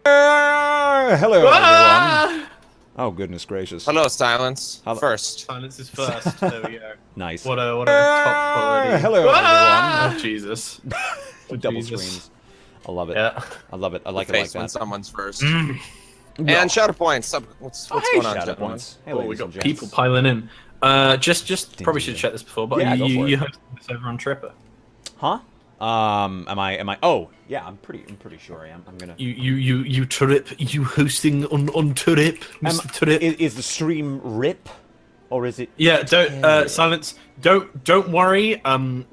Hello, everyone. Oh, goodness gracious. Hello, Silence. Hello. First. Silence is first. There we go. Nice. What a top quality. Hello, everyone. Oh Jesus. Double Jesus. screens. I love it. Yeah. I love it. I like it Face like that. when someone's first. Mm. And shadow points. What's Oh, hey, going on, shadow Shadow points. Hey, Oh, we ladies got and gents. people piling in. Just probably should have checked this before, but Yeah, go for you it. hosted this over on Tripper. Huh? Am I? Oh, yeah. I'm pretty sure I am. I'm gonna. You Trip. You hosting on Trip, Mr. Trip. Is the stream rip, or is it? Yeah, don't Silence. Don't worry.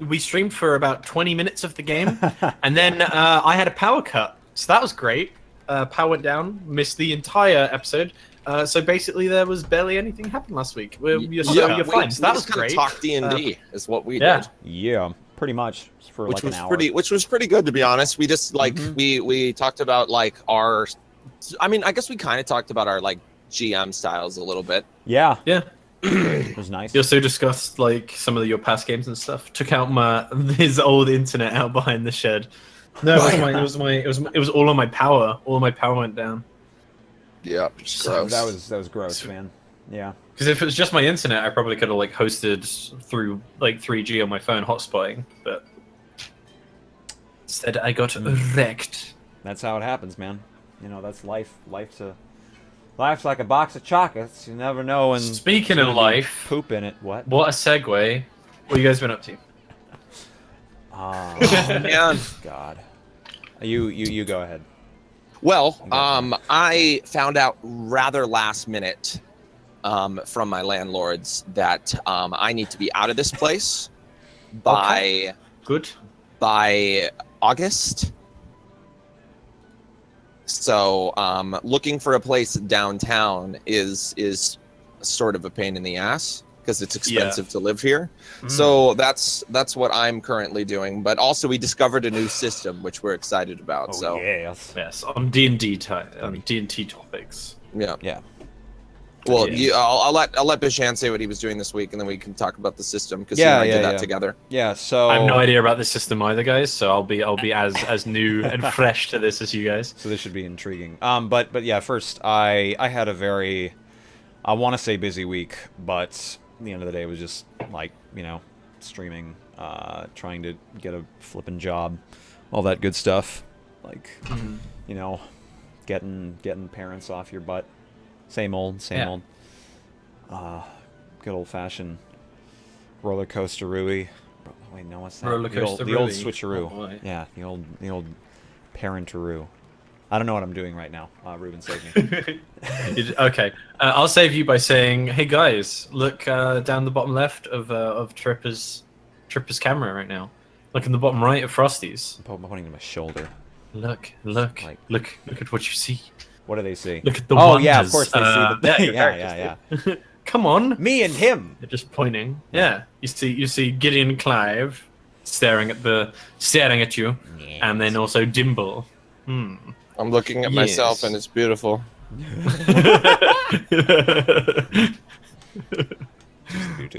We streamed for about 20 minutes of the game, and then I had a power cut, so that was great. Power went down, missed the entire episode. So basically, there was barely anything happened last week. You're fine. So that was great. Talk D&D is what we yeah. did. Yeah, pretty much for Which like was an hour. which was pretty good, to be honest. We just like we talked about like our. I mean, I guess we kind of talked about our like GM styles a little bit. Yeah, Yeah. it was nice. You also discussed like some of your past games and stuff. Took out his old internet out behind the shed. No, it was all on my power. All my power went down. Yeah, So that was gross, man. Yeah. Because if it was just my internet, I probably could have like hosted through like 3G on my phone hotspotting, but instead I got wrecked. That's how it happens, man. You know, that's life. Life's like a box of chocolates. You never know when. Speaking there's of gonna be life, poop in it. What? what a segue. What you guys been up to? Oh, man. God. You go ahead. Well, I found out rather last minute from my landlords that I need to be out of this place by Good. by August. So looking for a place downtown is sort of a pain in the ass because it's expensive to live here. So that's what I'm currently doing. But also we discovered a new system which we're excited about. Oh, so yes. On D&D D&T topics. Yeah. Well, Yeah. I'll let Bishan say what he was doing this week, and then we can talk about the system because Yeah, I did yeah. that together. Yeah. So. I have no idea about this system either, guys. So I'll be as new and fresh to this as you guys. So this should be intriguing. But yeah. First, I had a very, I want to say busy week, but at the end of the day, it was just like streaming, trying to get a flipping job, all that good stuff, like getting parents off your butt. Same old. Good old fashioned roller coaster Rui. Wait, no, what's that? Roller the old coaster switcheroo. Oh, boy. Yeah, the old parentaroo. I don't know what I'm doing right now. Ruben, save me. Okay, I'll save you by saying, "Hey guys, look down the bottom left of Tripper's camera right now. Look in the bottom right of Frosty's. I'm pointing to my shoulder. Look Like- at what you see. What do they see? Look at the Oh yeah, of wonders. course they see the your yeah. characters. Come on, Me and him. they're just pointing. Yeah, you see Gideon Clive staring at you, and then also Dimble. I'm looking at myself, and it's beautiful.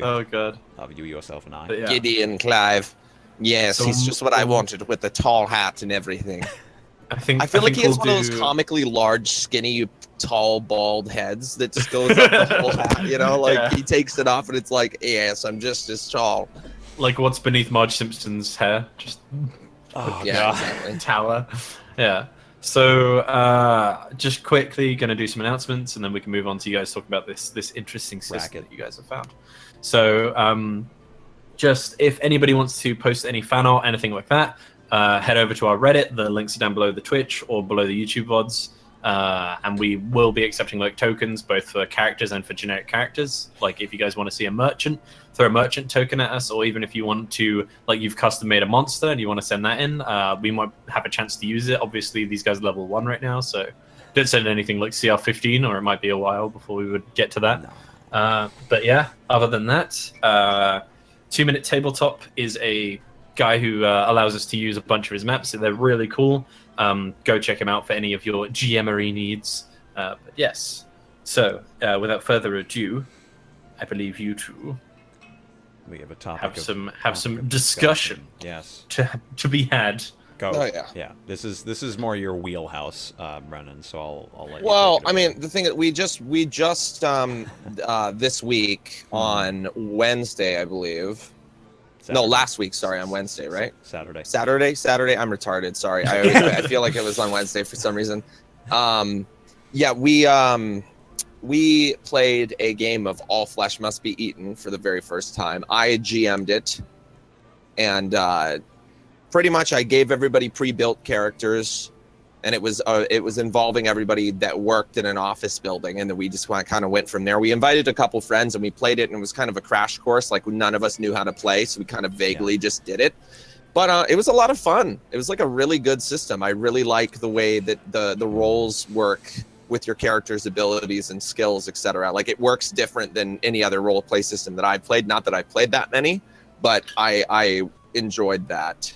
Oh god. Of you, yourself, and I. But yeah. Gideon Clive. Yes, So- he's just what I wanted with the tall hat and everything. I I feel like he has we'll one of those do- comically large, skinny, tall, bald heads that just goes up the whole hat. You know, like Yeah. he takes it off, and it's like, yes, I'm just as tall. like what's beneath Marge Simpson's hair, just Oh Yeah, god. exactly. tower. Yeah. So just quickly gonna do some announcements, and then we can move on to you guys talking about this interesting system Racket. that you guys have found. So just if anybody wants to post any fan art, anything like that, head over to our Reddit. The links are down below the Twitch or below the YouTube VODs. And we will be accepting like tokens both for characters and for generic characters. Like if you guys want to see a merchant, throw a merchant token at us, or even if you want to, like you've custom made a monster and you want to send that in, we might have a chance to use it. Obviously these guys are level 1 right now, so don't send anything like CR15, or it might be a while before we would get to that. But yeah, other than that, 2 Minute Tabletop is a guy who allows us to use a bunch of his maps. So they're really cool. Go check him out for any of your GMRE needs. But yes, so without further ado, I believe you two We have a topic. have some discussion Yes. to be had Go. Oh yeah. Yeah. This is more your wheelhouse, Brennan. So I'll let you. Well, take it I away. mean, the thing that we just this week on Wednesday, I believe. No, Saturday. last week. Sorry, on Wednesday, right? Saturday. Saturday. I'm retarded. Sorry. I feel like it was on Wednesday for some reason. Yeah, we played a game of All Flesh Must Be Eaten for the very first time. I GM'd it, and pretty much I gave everybody pre-built characters, and it was involving everybody that worked in an office building, and then we just kind of went from there. We invited a couple friends, and we played it, and it was kind of a crash course. Like, none of us knew how to play, so we kind of vaguely just did it. But it was a lot of fun. It was like a really good system. I really like the way that the roles work with your character's abilities and skills, etc. Like, it works different than any other role play system that I've played. Not that I've played that many, but I enjoyed that.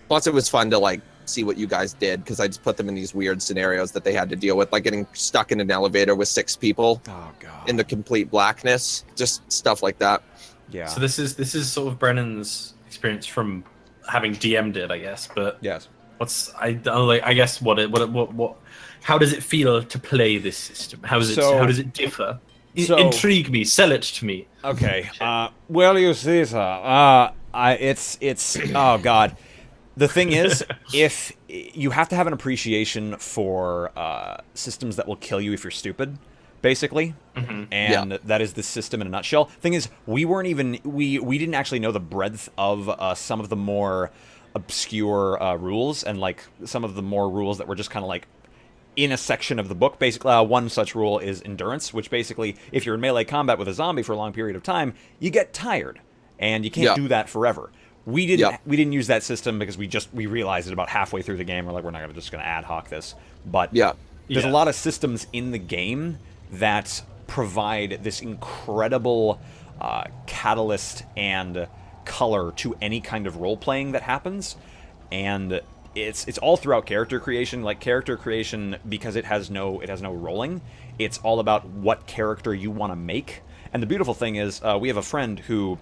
Plus, it was fun to like see what you guys did, because I just put them in these weird scenarios that they had to deal with, like getting stuck in an elevator with 6 people in the complete blackness, just stuff like that. Yeah. So this is sort of Brennan's experience from having DM'd it, I guess. But yes. I guess what how does it feel to play this system? How does it differ? Intrigue me, sell it to me. Okay. Well, you see, sir, it's oh god. The thing is, if you have to have an appreciation for systems that will kill you if you're stupid, basically, and that is the system in a nutshell. Thing is, we didn't actually know the breadth of some of the more obscure rules, and like some of the more rules that were just kind of like in a section of the book. Basically, one such rule is endurance, which basically, if you're in melee combat with a zombie for a long period of time, you get tired, and you can't do that forever. We didn't use that system because we realized it about halfway through the game. We're like, we're not just gonna ad hoc this. But there's a lot of systems in the game that provide this incredible catalyst and color to any kind of role playing that happens, and it's all throughout character creation. Like, character creation, because it has no rolling. It's all about what character you want to make. And the beautiful thing is, we have a friend who.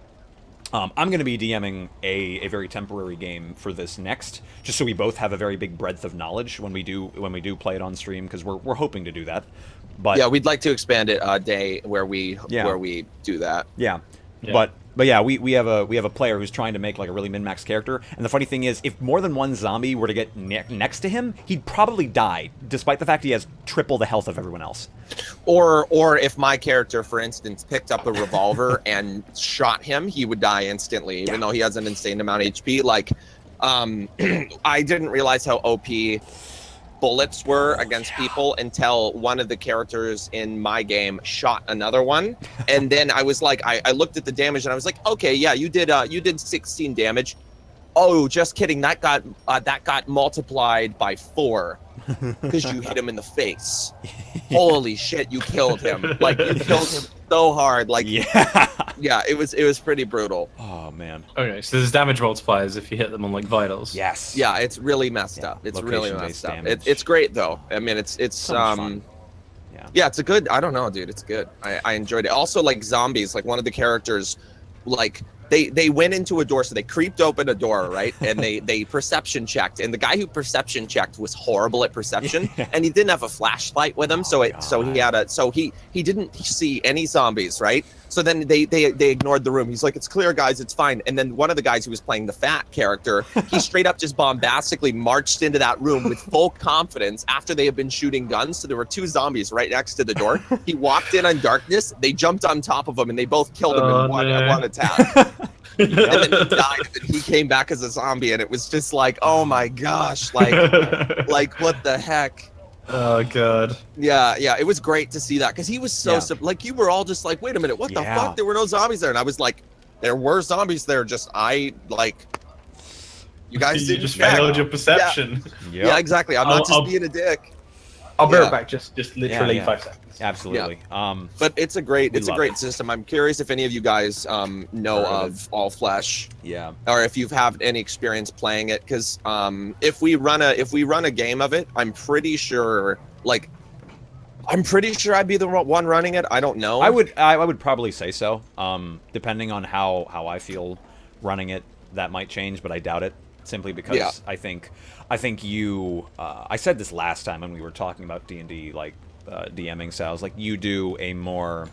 I'm going to be DMing a very temporary game for this next, just so we both have a very big breadth of knowledge when we do play it on stream, because we're hoping to do that. But yeah, we'd like to expand it a day where we do that. Yeah. But yeah, we have a player who's trying to make like a really min-max character, and the funny thing is, if more than one zombie were to get next to him, he'd probably die, despite the fact he has triple the health of everyone else. Or if my character, for instance, picked up a revolver and shot him, he would die instantly, even though he has an insane amount of HP. Like, I didn't realize how OP bullets were against people until one of the characters in my game shot another one, and then I was like, I looked at the damage and I was like, okay, yeah, you did 16 damage. Oh, just kidding. That got multiplied by 4 because you hit him in the face. Holy shit, you killed him! Like, you killed him so hard. Like, yeah, it was pretty brutal. Oh man. Okay, so there's damage multipliers if you hit them on like vitals. Yes. Yeah, it's really messed up. It's really messed up. It's great though. I mean, it's fun. Yeah, it's a good. I don't know, dude. It's good. I enjoyed it. Also, like zombies, like one of the characters, like they went into a door, so they creeped open a door, right? And they perception checked, and the guy who perception checked was horrible at perception, and he didn't have a flashlight with him, so he didn't see any zombies, right? So then they ignored the room. He's like, it's clear, guys, it's fine. And then one of the guys who was playing the fat character, he straight up just bombastically marched into that room with full confidence after they had been shooting guns. So there were 2 zombies right next to the door. He walked in on darkness. They jumped on top of him and they both killed him in one attack. And then he died, and he came back as a zombie, and it was just like, oh my gosh, like what the heck? Oh god. Yeah, it was great to see that, because he was so like, you were all just like, wait a minute, what the fuck? There were no zombies there, and I was like, there were zombies there. Just you guys didn't just check. failed your perception. Yeah, exactly. I'm not just being a dick. I'll be right back. Just literally 5 seconds. Absolutely. Yeah. But it's a great system. I'm curious if any of you guys know of All Flesh. Yeah. Or if you've had any experience playing it, because if we run a game of it, I'm pretty sure I'd be the one running it. I don't know. I would probably say so. Depending on how I feel running it, that might change, but I doubt it. simply because I think you. I said this last time when we were talking about D&D, like DMing styles. Like you do a more.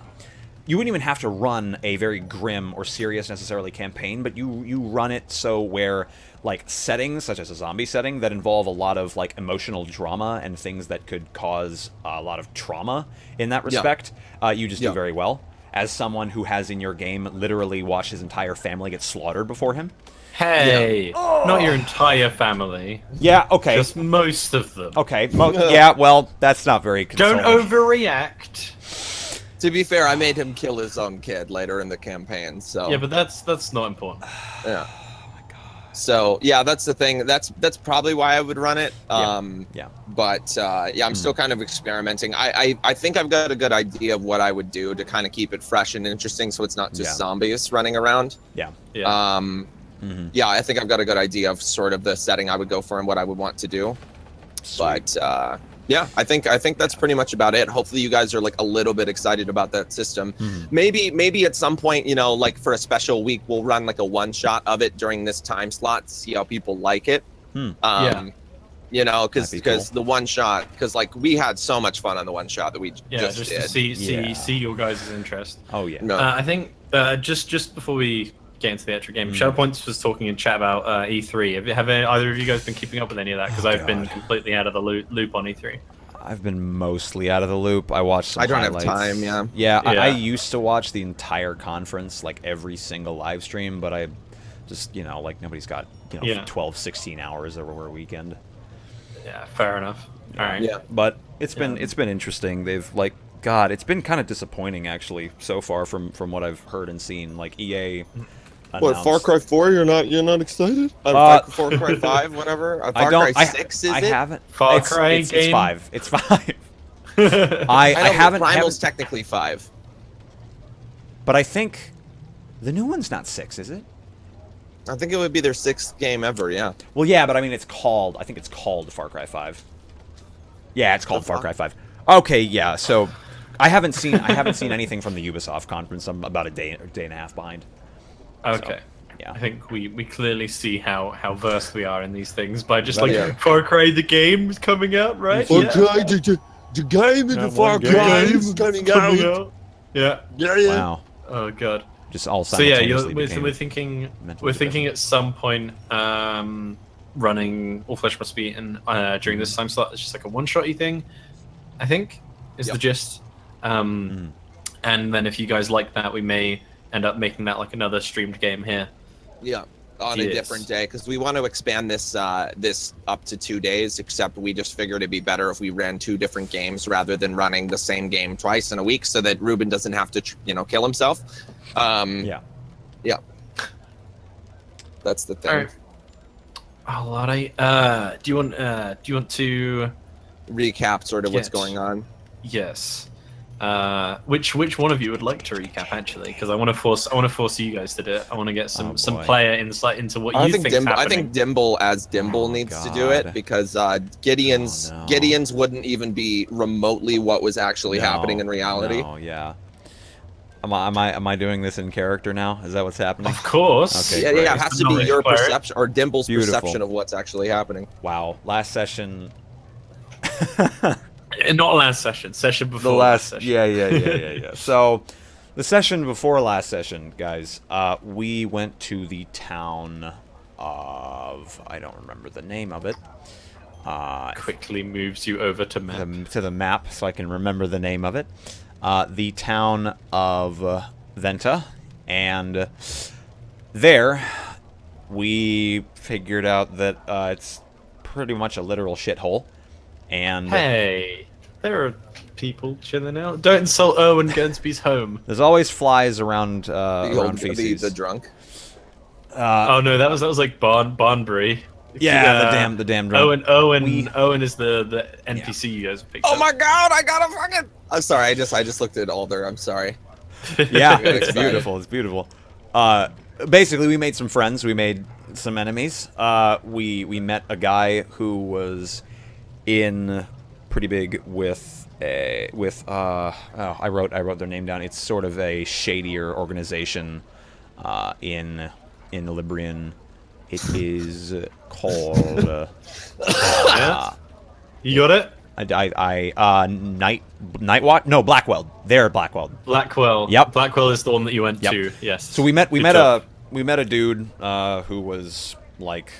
You wouldn't even have to run a very grim or serious necessarily campaign, but you run it so where like settings such as a zombie setting that involve a lot of like emotional drama and things that could cause a lot of trauma in that respect, you just do very well. As someone who has in your game literally watched his entire family get slaughtered before him. Hey, not your entire family. Yeah, okay. Just most of them. Okay, yeah, well, that's not very consoling. Don't overreact. To be fair, I made him kill his own kid later in the campaign, so... Yeah, but that's not important. Yeah. Oh my god. So, yeah, that's the thing. That's probably why I would run it. But, I'm still kind of experimenting. I think I've got a good idea of what I would do to kind of keep it fresh and interesting so it's not just zombies running around. Yeah. Yeah, I think I've got a good idea of sort of the setting I would go for and what I would want to do. Sweet. But, yeah, I think that's pretty much about it. Hopefully you guys are like a little bit excited about that system. Maybe at some point, you know, like for a special week, we'll run like a one shot of it during this time slot to see how people like it. You know, because the one shot, because like we had so much fun on the one shot that we just did. To see your guys' interest. Oh yeah. I think just before we get into the actual game, ShadowPoints was talking in chat about E3. Have either of you guys been keeping up with any of that? Because I've been completely out of the loop on E3. I've been mostly out of the loop. I watched some highlights. I don't have time, Yeah, I used to watch the entire conference, like every single live stream, but I just, you know, like nobody's got, 12, 16 hours over a weekend. Yeah, fair enough. All right. Yeah, but it's been interesting. They've like it's been kind of disappointing actually so far from what I've heard and seen. Like EA What, Far Cry 4? You're not excited? Far Cry 5, whatever. Far Cry 6 is it? I haven't. Far Cry it's 5. It's 5. I haven't. Primal's technically 5. But I think the new one's not 6, is it? I think it would be their 6th game ever. Yeah. Well, yeah, but I mean, I think it's called Far Cry 5. Yeah, it's called Far Cry 5. Okay, yeah. So I haven't seen anything from the Ubisoft conference. I'm about a day and a half behind. Okay. So, yeah. I think we clearly see how versed we are in these things by just Far Cry the game is coming out, right? Far Cry, the game in the Far Cry is coming out. Yeah. Wow. Oh god. Just all so yeah, simultaneously. we're thinking at some point running All Flesh Must Be Eaten during this time slot. It's just like a one-shotty thing, I think, is the gist. And then if you guys like that, we may end up making that like another streamed game here. Yeah, on a different day, because we want to expand this this up to 2 days, except we just figured it'd be better if we ran 2 different games rather than running the same game twice in a week, so that Ruben doesn't have to kill himself. Yeah. That's the thing. All right. Do you want to recap sort of what's going on? Yes. Which one of you would like to recap actually? Because I want to force you guys to do it. I want to get some player insight into what you think is happening. I think Dimble needs to do it, because Gideon's wouldn't even be remotely what was actually happening in reality. Oh yeah. Am I doing this in character now? Is that what's happening? Of course. Okay. Yeah. It has to be your perception or Dimble's perception of what's actually happening. Wow. Last session. Not last session. Session before. The last session. Yeah. So, the session before last session, guys, we went to the town of, I don't remember the name of it. Quickly moves you over to map. To the map, so I can remember the name of it. The town of Venta, and there we figured out that it's pretty much a literal shithole. And hey, there are people chilling out. Don't insult Owen Gunsby's home. There's always flies around around feces. The drunk. Oh no, that was like Barnbury. Yeah, the damn drunk. Owen is the NPC you guys picked. Oh my god, I got a fucking. I'm sorry, I just looked at Alder. I'm sorry. Yeah, it's beautiful. It's beautiful. Basically, we made some friends. We made some enemies. We met a guy who was in pretty big with I wrote their name down. It's sort of a shadier organization in the Librian It is called. Yeah. You got it? Nightwatch? No, Blackweld. They're Blackweld. Blackwell. Yep. Blackwell is the one that you went Yep. to. Yes. So we met Good job. a dude who was like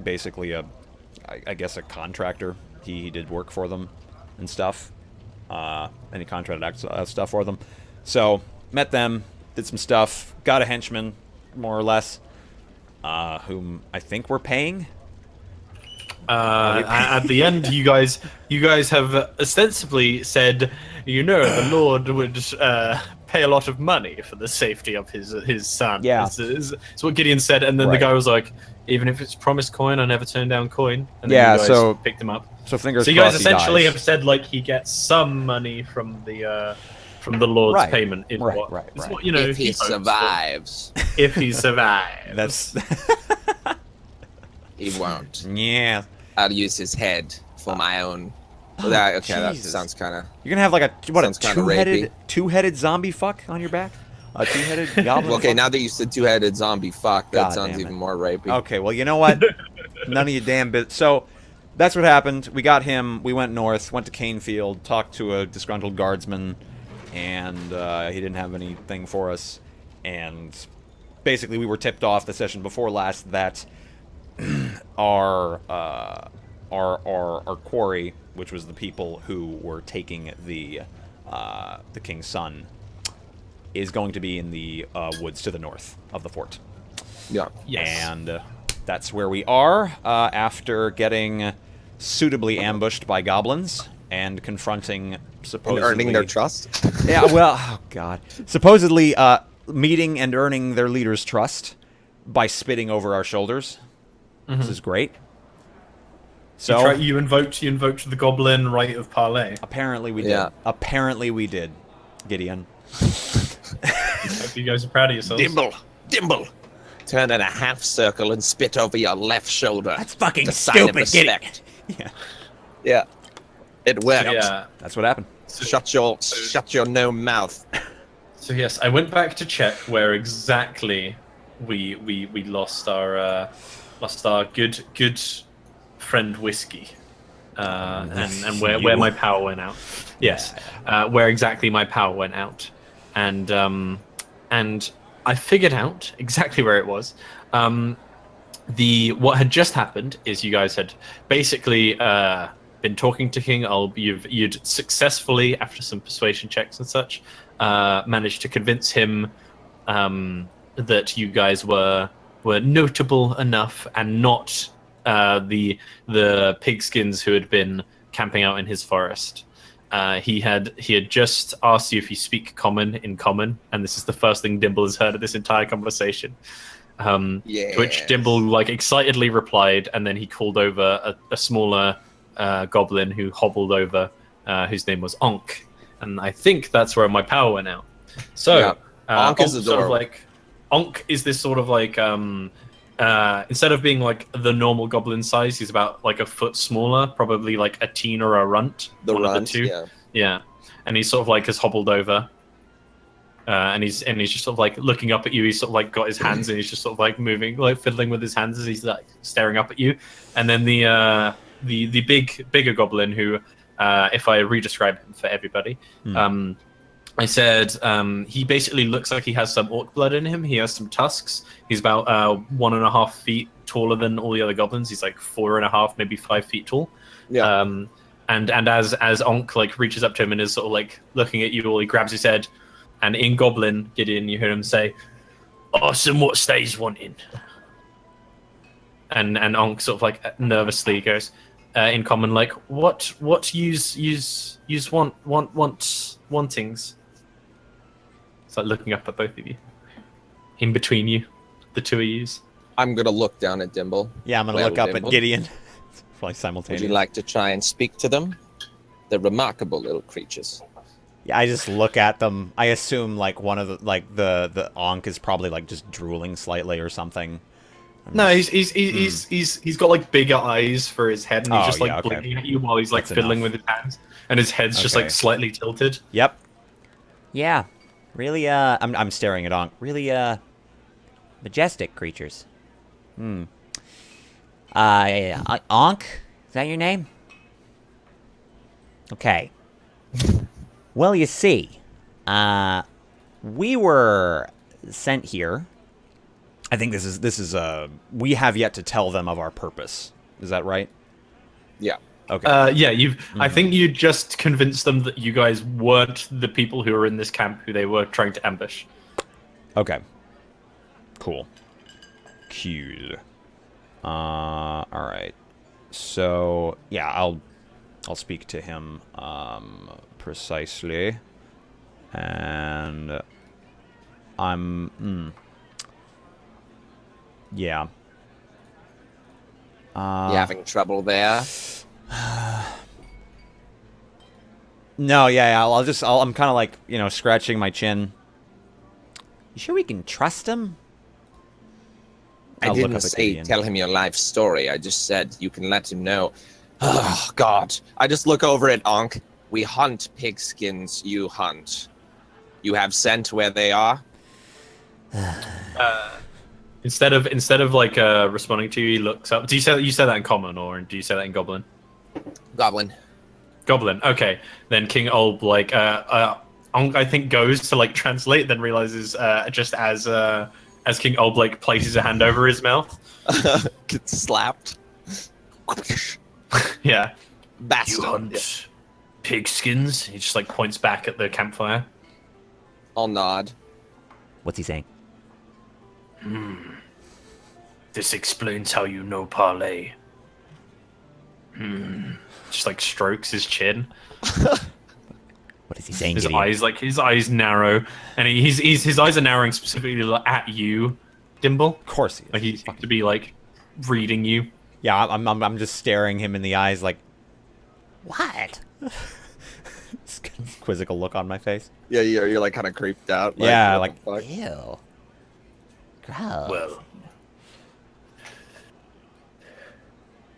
basically I guess a contractor. He did work for them and stuff. And he contracted stuff for them. So met them, did some stuff, got a henchman, more or less, whom I think we're paying. At the end, you guys have ostensibly said, the Lord would pay a lot of money for the safety of his son. Yeah. It's what Gideon said, and then the Right. guy was like, even if it's promised coin, I never turn down coin. And then Yeah, you guys so- picked him up. So fingers So you guys crossed he essentially dies. have said like he gets some money from the Lord's Right. payment. In Right, what, right, it's right. what, you know, if he hopes for. survives, If he survives. That's he won't. yeah. I'll use his head for my own. That Jesus. sounds kind of. You're gonna have like a Sounds kinda two-headed zombie fuck on your back? A two-headed goblin? Okay, fuck? now that you said two-headed zombie fuck, that God sounds damn it. even more rapey. Okay, well, you know what? None of you damn bit. So that's what happened. We got him. We went north, went to Canefield, talked to a disgruntled guardsman, and he didn't have anything for us. And basically, we were tipped off the session before last that our quarry, which was the people who were taking the king's son, is going to be in the woods to the north of the fort. Yeah. Yes. And that's where we are after getting suitably ambushed by goblins and confronting And supposedly earning their trust. Yeah, well, oh god, supposedly meeting and earning their leader's trust by spitting over our shoulders. This is great. So you invoked the goblin right of parley. apparently we did. Yeah. Apparently we did, Gideon. Hope you guys are proud of yourselves. Dimble. Turn in a half circle and spit over your left shoulder. That's fucking The sign of stupid, Gideon. respect. Yeah, Yeah. It worked. Yeah. that's what happened. Shut your no mouth. So yes, I went back to check where exactly we lost our good friend Whiskey, and where my power went out. Yes, where exactly my power went out, and I figured out exactly where it was. What had just happened is you guys had basically been talking to King Ulb. You'd successfully, after some persuasion checks and such, managed to convince him that you guys were notable enough and not the pigskins who had been camping out in his forest. He had just asked you if you speak in common, and this is the first thing Dimble has heard of this entire conversation. To which Dimble excitedly replied, and then he called over a smaller goblin who hobbled over, whose name was Onk, and I think that's where my power went out. So Onk is adorable. Onk is this sort of instead of being like the normal goblin size, he's about like a foot smaller, probably like a teen or a runt. One of the two. Yeah. And he's sort of has hobbled over. And he's just sort of looking up at you. He's sort of got his hands and he's just sort of moving, fiddling with his hands as he's staring up at you. And then the bigger goblin who, if I re-describe him for everybody, I said he basically looks like he has some orc blood in him. He has some tusks. He's about 1.5 feet taller than all the other goblins. He's 4.5, maybe 5 feet tall. Yeah. And as Onk reaches up to him and is sort of looking at you, all he grabs his head, and in Goblin, Gideon, you hear him say, "Awesome, what stays wanting?" And Onk sort of nervously goes, in common, what use wantings. It's looking up at both of you. In between you, the two of yous. I'm gonna look down at Dimble. Yeah, I'm gonna Well, look up Dimble. at Gideon. Probably Would simultaneously. you like to try and speak to them? They're remarkable little creatures. Yeah, I just look at them. I assume one of the Onk is probably just drooling slightly or something. No, he's got bigger eyes for his head, and he's just okay. blinking at you while he's That's fiddling enough. with his hands, and his head's Okay. just slightly tilted. Yep. Yeah. Really, I'm staring at Onk. Really, majestic creatures. Ankh? Is that your name? Okay. Well, you see, we were sent here. I think this is we have yet to tell them of our purpose. Is that right? Yeah. Okay. Yeah, I think you just convinced them that you guys weren't the people who were in this camp who they were trying to ambush. Okay. Cool. All right. So yeah, I'll speak to him precisely, and yeah. You having trouble there? No, yeah, I'm kind of like, scratching my chin. You sure we can trust him? I didn't say tell him your life story. I just said you can let him know. Oh, God. I just look over at Ankh. We hunt pigskins, you hunt. You have scent where they are? Instead of like responding to you, he looks up. Do you say that in common, or do you say that in Goblin? Goblin. Goblin. Okay, then King Olb I think goes to like translate, then realizes just as King Olb like places a hand over his mouth, gets slapped. Yeah. Bastard. You hunt pigskins. He just like points back at the campfire. I'll nod. What's he saying? This explains how you know parlay. Just like strokes his chin. What is he saying? His Gideon? his eyes narrow, and his eyes are narrowing specifically at you, Dimble. Of course he is. Like he seems to be like reading you. Yeah, I'm just staring him in the eyes like, what? This quizzical look on my face. Yeah, you're like kind of creeped out. Like, yeah, what like, the fuck? Ew. Gross. Well,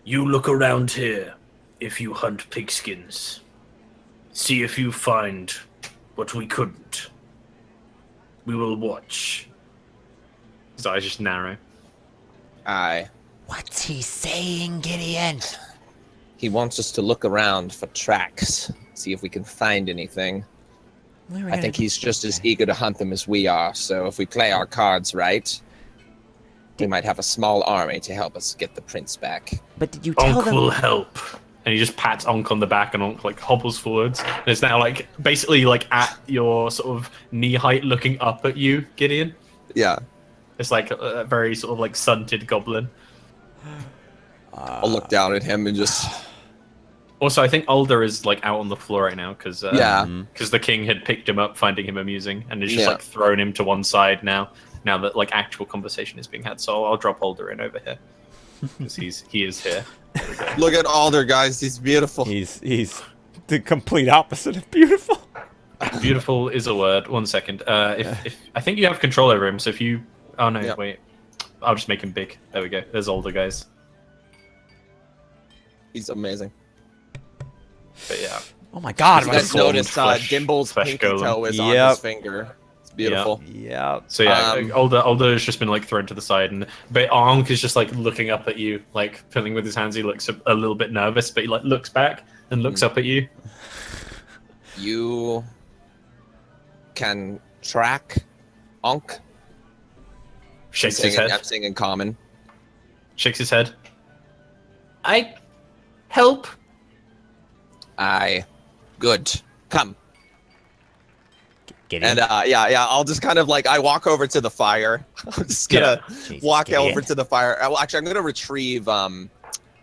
you look around here if you hunt pigskins. See if you find what we couldn't. We will watch. His eyes just narrow. Aye. What's he saying, Gideon? He wants us to look around for tracks, see if we can find anything. I think he's just as eager to hunt them as we are, so if we play our cards right, we might have a small army to help us get the prince back. But did you tell Onk them? will help. And he just pats Onk on the back, and Onk like hobbles forwards. And it's now like basically like at your sort of knee height, looking up at you, Gideon. Yeah. It's like a very sort of like stunted goblin. I'll look down at him and just... Also, I think Alder is like out on the floor right now because Yeah. the king had picked him up, finding him amusing, and has just Yeah. like thrown him to one side now. Now that like actual conversation is being had, so I'll drop Alder in over here because he is here. There we go. Look at Alder, guys. He's beautiful. He's the complete opposite of beautiful. Beautiful is a word. 1 second. If I think you have control over him, so if you... Oh, no, Yep. wait. I'll just make him big. There we go. There's Alder, guys. He's amazing. But yeah. Oh my god, You my guys Golden noticed flesh- Dimble's flesh pinky golem. toe is Yep. on his finger. It's beautiful. yeah. So yeah, Um, Alder has just been like thrown to the side, but Ankh is just like looking up at you, like fiddling with his hands. He looks a little bit nervous, but he like looks back and looks up at you. You can track Onk. Shakes his I'm head. saying in common. Shakes his head. I help. Aye. Good. Come. Gideon. And yeah, I'll just kind of like, I walk over to the fire. I'm just gonna Jesus, walk Gideon. over to the fire. Well, actually, I'm gonna retrieve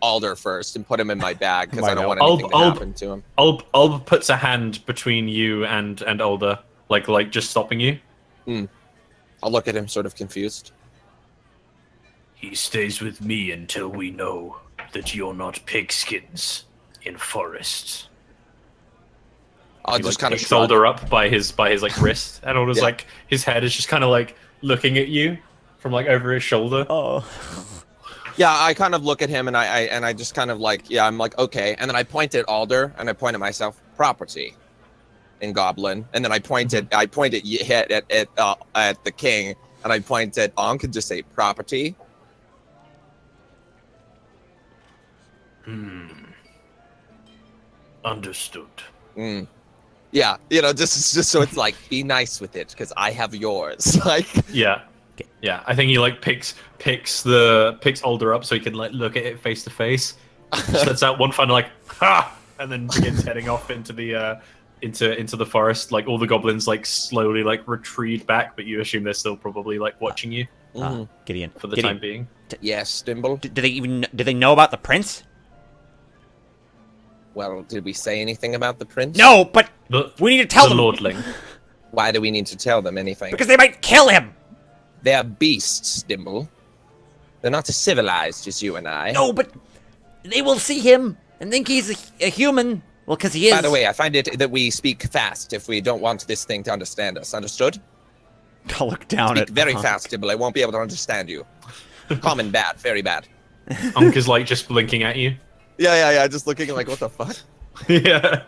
Alder first and put him in my bag because I don't want I'll- anything to I'll- happen to him. Alb puts a hand between you and Alder, like just stopping you. I'll look at him sort of confused. He stays with me until we know that you're not pigskins in forests. I'll He, just like, kind of picks shrug. Alder up by his like wrist, and Alder's Yeah. like his head is just kind of like looking at you from like over his shoulder. Oh. Yeah, I kind of look at him and I just kind of like, yeah, I'm like, okay. And then I point at Alder and I point at myself, property in Goblin. And then I point at the king and I point at Onk and just say property. Understood. Yeah, just so it's like, be nice with it, because I have yours. Like, Yeah. Yeah, I think he like picks Older up so he can like look at it face to face. Just lets out one final like ha, and then begins heading off into the into the forest. Like all the goblins like slowly like retreat back, but you assume they're still probably like watching you Gideon. for the Gideon. time being. yes, Dimble. Do they know about the prince? Well, did we say anything about the prince? No, but The, we need to tell the them lordling. Why do we need to tell them anything? because they might kill him. They're beasts, Dimble. They're not as civilized as you and I. No, but they will see him and think he's a human. Well, because he is. By the way, I find it that we speak fast if we don't want this thing to understand us. Understood? I'll look down Speak at very fast, Dimble. I won't be able to understand you. Common bad, very bad. Unk is like just blinking at you. Yeah. Just looking like, what the fuck? Yeah.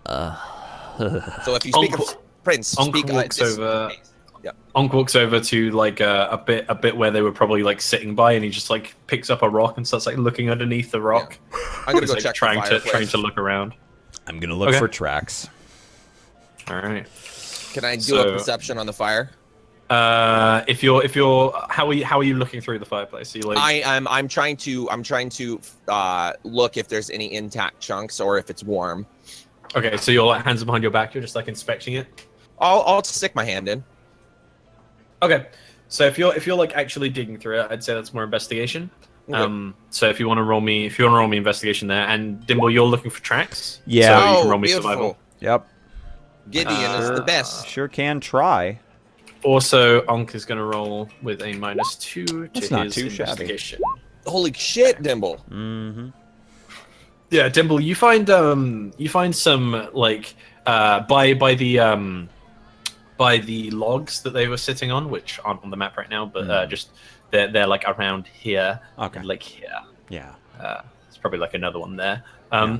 So if you speak Uncle- of Prince, Uncle speak walks this over- pace. Yeah. Unk walks over to like a bit where they were probably like sitting by, and he just like picks up a rock and starts like looking underneath the rock. I'm gonna He's, go like, check trying the to fireplace. look around. I'm gonna look Okay. for tracks. All right. Can I do So- a perception on the fire? If you're how are you looking through the fireplace? Are you like I'm trying to look if there's any intact chunks or if it's warm. okay? So you're like hands behind your back. You're just like inspecting it. I'll stick my hand in. Okay. So if you're like actually digging through it, I'd say that's more investigation. Okay. So if you want to roll me investigation there, and Dimble, you're looking for tracks. Yeah. So you can Oh, roll me beautiful. survival. Yep. Gideon is the best. Sure can try. Also, Unk is going to roll with a -2 to That's not his too shabby. investigation. Holy shit, Dimble. Mm-hmm. Yeah, Dimble, you find some like by the logs that they were sitting on, which aren't on the map right now, but just they're like around here, Okay. and like here. Yeah. There's probably like another one there.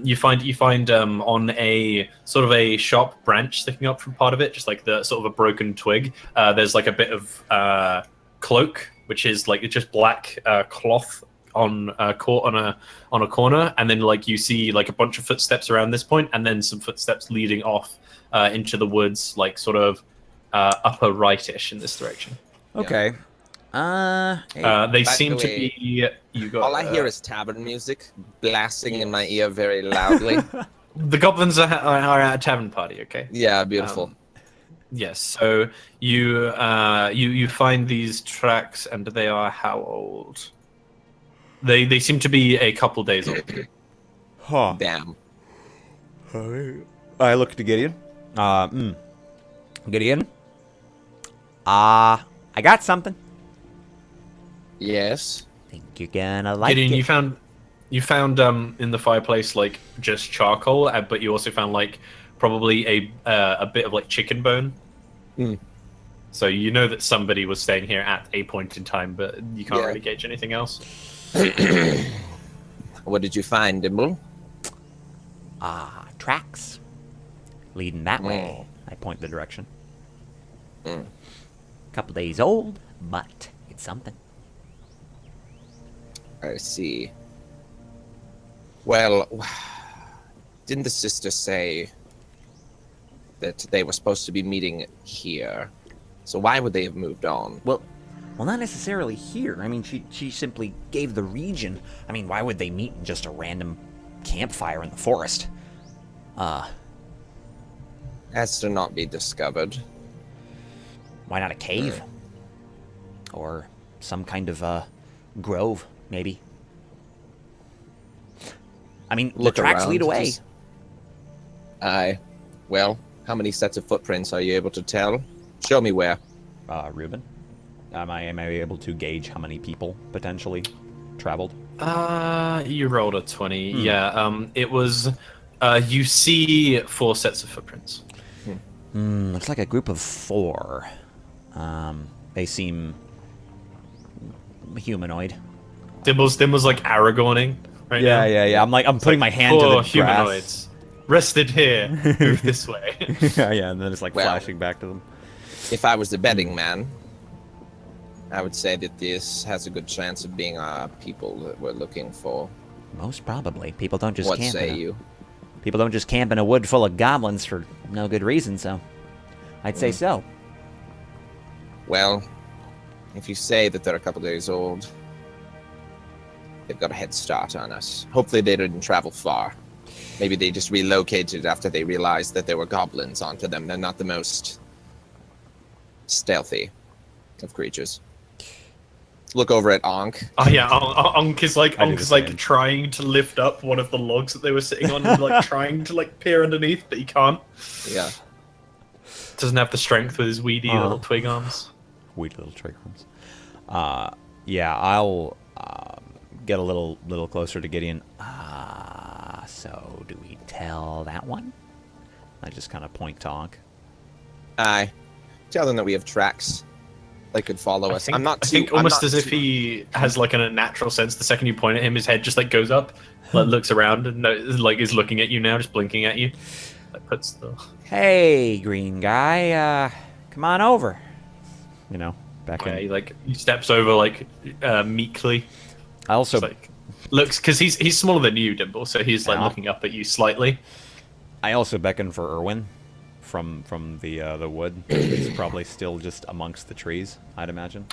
You find on a sort of a sharp branch sticking up from part of it, just like the sort of a broken twig. There's like a bit of cloak, which is like it's just black cloth on a corner, and then like you see like a bunch of footsteps around this point, and then some footsteps leading off into the woods, like sort of upper rightish in this direction. Okay. They By seem the to way, be. You got. All I hear is tavern music blasting in my ear very loudly. The goblins are at a tavern party. Okay. Yeah, beautiful. Yes. So you find these tracks, and they are how old? They seem to be a couple days old. Huh. Damn. I look to Gideon. Gideon? I got something. Yes. Think you're gonna like Gideon, it. you found in the fireplace like just charcoal, but you also found like probably a bit of like chicken bone. So you know that somebody was staying here at a point in time, but you can't Yeah. really gauge anything else. What did you find, Dimble? Tracks. Leading that way. I point the direction. Couple days old, but it's something. I see. Well, didn't the sister say that they were supposed to be meeting here? So why would they have moved on? Well, not necessarily here. I mean, she simply gave the region. I mean, why would they meet in just a random campfire in the forest? As to not be discovered. Why not a cave? Or some kind of grove, maybe. I mean, the Look tracks around. lead away. Aye. Well, how many sets of footprints are you able to tell? Show me where. Ruben, am I able to gauge how many people potentially traveled? You rolled a 20. Yeah. It was. You see 4 sets of footprints. Looks like a group of 4. They seem humanoid. Dimble's like Aragorning right now. Yeah. I'm putting my hand to the 4 grass. humanoids. Rested here. Move this way. yeah, and then it's like Well. flashing back to them. If I was the betting man, I would say that this has a good chance of being people that we're looking for. Most probably. People don't just What camp say in a, you? People don't just camp in a wood full of goblins for no good reason, so I'd say so. Well, if you say that they're a couple days old, they've got a head start on us. Hopefully they didn't travel far. Maybe they just relocated after they realized that there were goblins onto them. They're not the most stealthy of creatures. Look over at Ankh. Oh yeah, Ankh is like same. trying to lift up one of the logs that they were sitting on, and like trying to like peer underneath, but he can't. Yeah. Doesn't have the strength with his weedy little twig arms. Weird little trick rooms. Yeah, I'll get a little closer to Gideon. So do we tell that one? I just kind of point to Ankh. Aye. Tell them that we have tracks. They could follow us. I think almost as if he has like a natural sense. The second you point at him, his head just like goes up, like looks around, and like is looking at you now, just blinking at you. Like puts the. Hey, green guy, come on over. You know, back Yeah, in. he steps over like meekly. I also Just, like looks because he's smaller than you, Dimple, so he's like Yeah. looking up at you slightly. I also beckon for Irwin from the wood. He's probably still just amongst the trees, I'd imagine.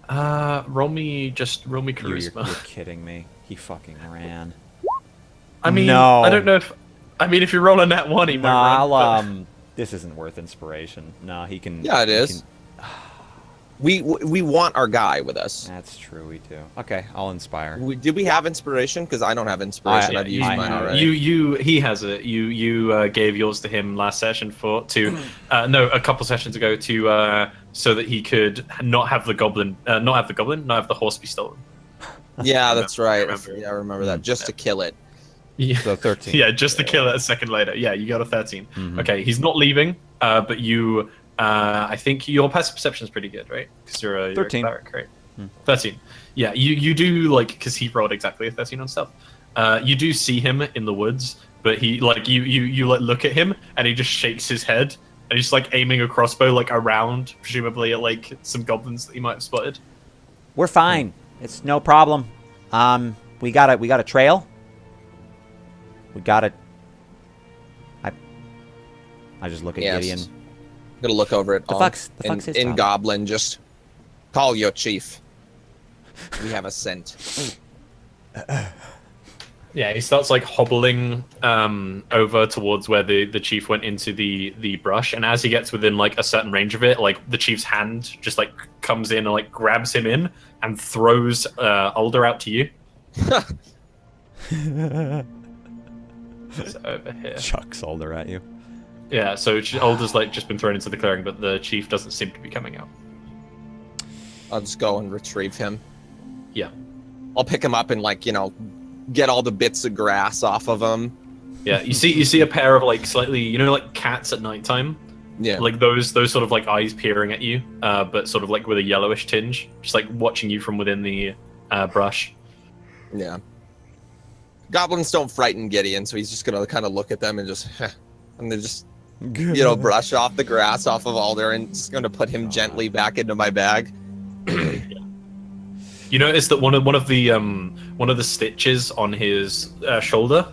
Roll me You're charisma. kidding me. He fucking ran. I mean, No. I don't know if. I mean, if you roll a nat 1, he might Nah, run. But... this isn't worth inspiration. Nah, he can. Yeah, it he is. can- We want our guy with us. That's true. We do. Okay, I'll inspire. Did we have inspiration? Because I don't have inspiration. Yeah, I've used I mine have. already. He has it. You gave yours to him last session a couple sessions ago so that he could not have the horse be stolen. Yeah, that's right. remember. Yeah, I remember that. Just to kill it. Yeah. So 13. Yeah, just to kill it a second later. Yeah, you got a 13. Mhm. Okay, he's not leaving, but you, I think your passive perception is pretty good, right? Because you're a 13. cleric, right? Hmm. 13. Yeah, you do, like, because he rolled exactly a 13 on stealth. You do see him in the woods, but he, like, you like, look at him, and he just shakes his head, and he's, like, aiming a crossbow, like, around, presumably, at, like, some goblins that he might have spotted. We're fine. It's no problem. We got a trail. We got it. I just look at Yes. Gideon. I'm gonna look over at The Ankh fuck's his in problem? Goblin. Just call your chief. We have a scent. Yeah, he starts like hobbling over towards where the chief went into the brush, and as he gets within like a certain range of it, like the chief's hand just like comes in and like grabs him in and throws Alder out to you. It's over here. Chucks Alder at you. Yeah, so Alder's like just been thrown into the clearing, but the chief doesn't seem to be coming out. I'll just go and retrieve him. Yeah. I'll pick him up and get all the bits of grass off of him. Yeah, you see a pair of like slightly, like cats at nighttime, Yeah. like those sort of like eyes peering at you, but sort of like with a yellowish tinge, just like watching you from within the brush. Yeah. Goblins don't frighten Gideon, so he's just gonna kind of look at them and just, and then just, brush off the grass off of Alder and just gonna put him gently back into my bag. You notice that one of the stitches on his shoulder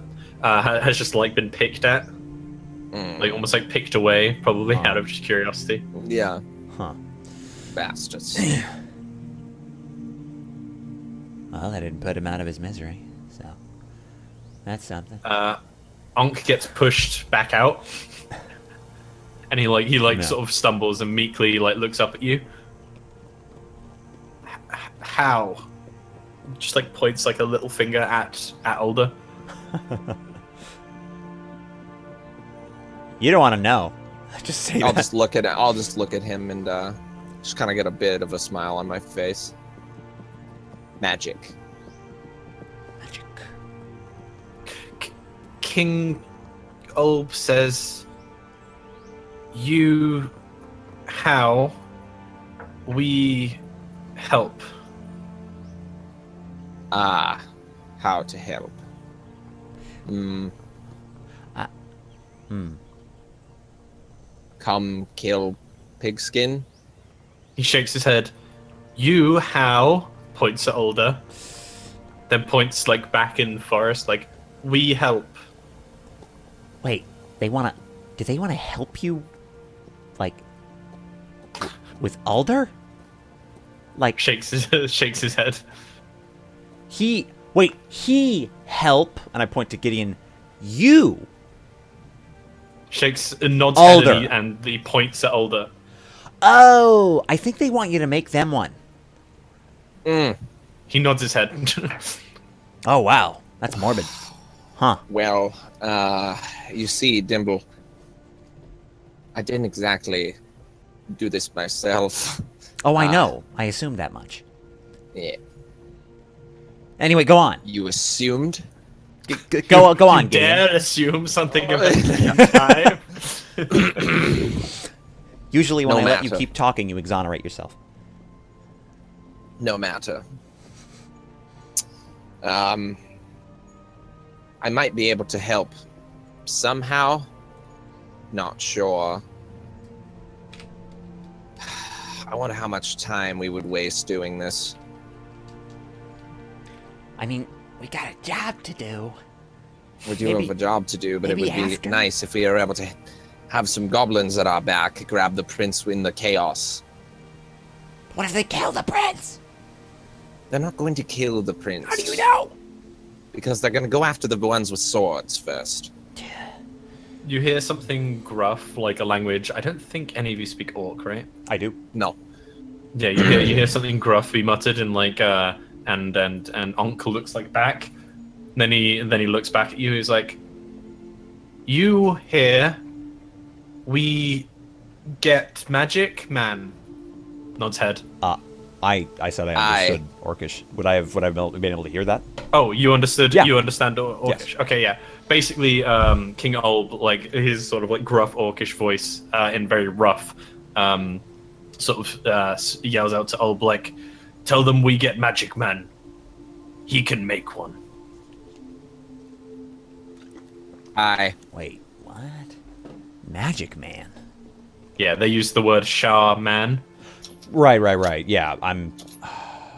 has just like been picked at, like almost like picked away, probably out of just curiosity. Yeah. Huh. Bastards. Well, I didn't put him out of his misery, so that's something. Ankh gets pushed back out, and he sort of stumbles and meekly like looks up at you. How? Just like points like a little finger at Alder. You don't want to know. Just say I'll that. just look at him and just kind of get a bit of a smile on my face. Magic. Magic. King Olb says, how we help. How to help. Come kill Pigskin. He shakes his head. You, how, points at Older, then points like back in forest, like, we help. Wait, do they want to help you, like, with Alder? Like, Shakes his head. he help, and I point to Gideon, you. Shakes and nods Alder. head and he points at Older. Oh, I think they want you to make them one. He nods his head. Oh, wow. That's morbid. Huh. Well, you see, Dimble, I didn't exactly do this myself. Oh, I know. I assumed that much. Yeah. Anyway, go on. You assumed? Go on, You Gideon. dare assume something about the time? Usually when No I let you matter. keep talking, you exonerate yourself. No matter. I might be able to help somehow. Not sure. I wonder how much time we would waste doing this. I mean, we got a job to do. We do Maybe- have a job to do, but it maybe would be after. nice if we were able to have some goblins at our back, grab the prince in the chaos. What if they kill the prince? They're not going to kill the prince. How do you know? Because they're going to go after the ones with swords first. You hear something gruff, like a language. I don't think any of you speak Orc, right? I do. No. Yeah, you hear something gruff be muttered, and like and Uncle looks like back. Then he looks back at you. He's like, "You here? We get magic, man." Nods head. I said I understood Orcish. Would I have been able to hear that? Oh, you understood. Yeah. You understand Orcish. Yes. Okay, yeah. Basically, King Olb, like his sort of like gruff Orcish voice, in very rough, sort of yells out to Olb like, "Tell them we get magic, man. He can make one." Aye. Wait, what? Magic Man. Yeah, they use the word Shah man, Right. Yeah,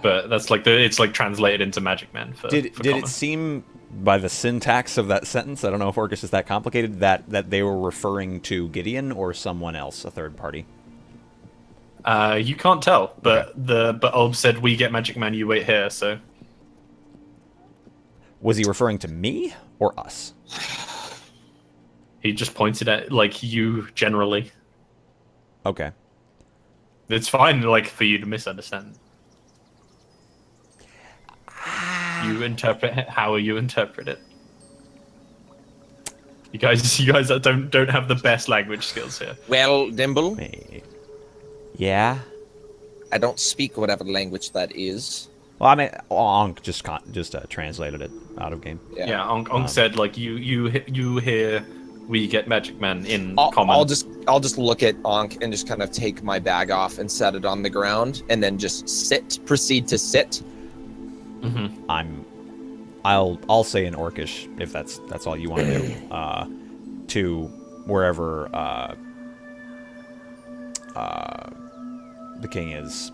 but that's like it's like translated into magic man for. Did for it common. seem by the syntax of that sentence, I don't know if Orcus is that complicated, that they were referring to Gideon or someone else, a third party? You can't tell, but but Olb said we get magic man. You wait here. So Was he referring to me or us? he just pointed at like you generally. Okay. It's fine, like for you to misunderstand. You interpret it how you interpret it. You guys that don't have the best language skills here. Well, Dimble, Wait. Yeah. I don't speak whatever language that is. Well, I mean, Ankh just translated it out of game. Yeah, Onk said like you hear we get magic man in I'll common. I'll just look at Ankh and just kind of take my bag off and set it on the ground, and then just proceed to sit. I'll say in Orcish, if that's all you want to do, to wherever the king is,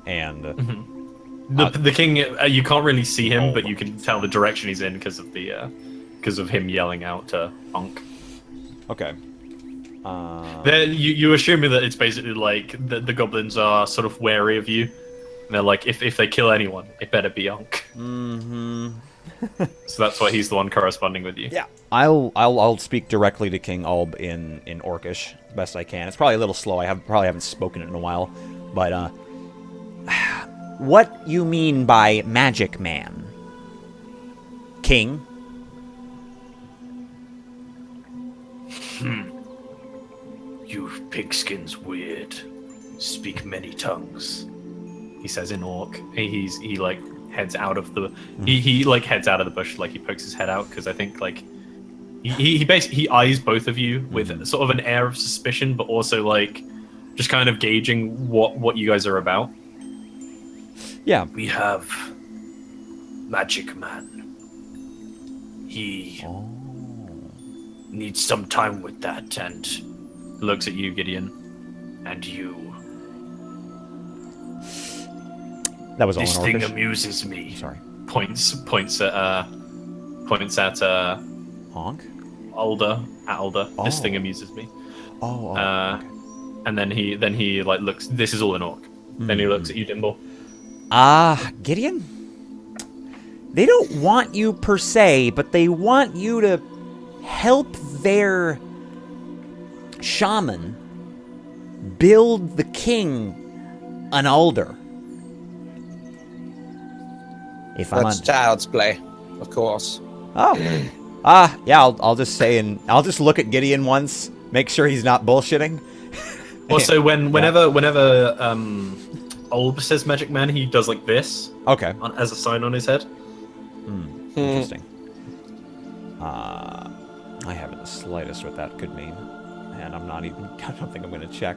and The king, you can't really see him, but you can tell the direction he's in because of him yelling out to Onk. okay. You assuming that it's basically like the goblins are sort of wary of you. And they're like, if they kill anyone, it better be Onk. Mm-hmm. So that's why he's the one corresponding with you. Yeah, I'll speak directly to King Alb in Orcish best I can. It's probably a little slow. Probably haven't spoken it in a while, but What you mean by Magic Man? King? You pigskins weird. Speak many tongues. He says in Orc. He like heads out of the he like heads out of the bush, like he pokes his head out because I think like he basically eyes both of you with sort of an air of suspicion, but also like just kind of gauging what you guys are about. yeah. We have Magic Man. He needs some time with that, and looks at you, Gideon, and you. That was all in This thing Orcish. amuses me. Sorry. Points at Honk? Alder. At Alder. This Oh. thing amuses me. Oh, Okay. And then he like looks. This is all in Orc. Then he looks at you, Dimble. Gideon? They don't want you per se, but they want you to help their shaman build the king an alder. If I'm That's child's play, of course. yeah, I'll just say, and I'll just look at Gideon once, make sure he's not bullshitting. Also, whenever Olb says Magic Man, he does like this Okay. as a sign on his head. Interesting. I haven't the slightest what that could mean, and I don't think I'm going to check.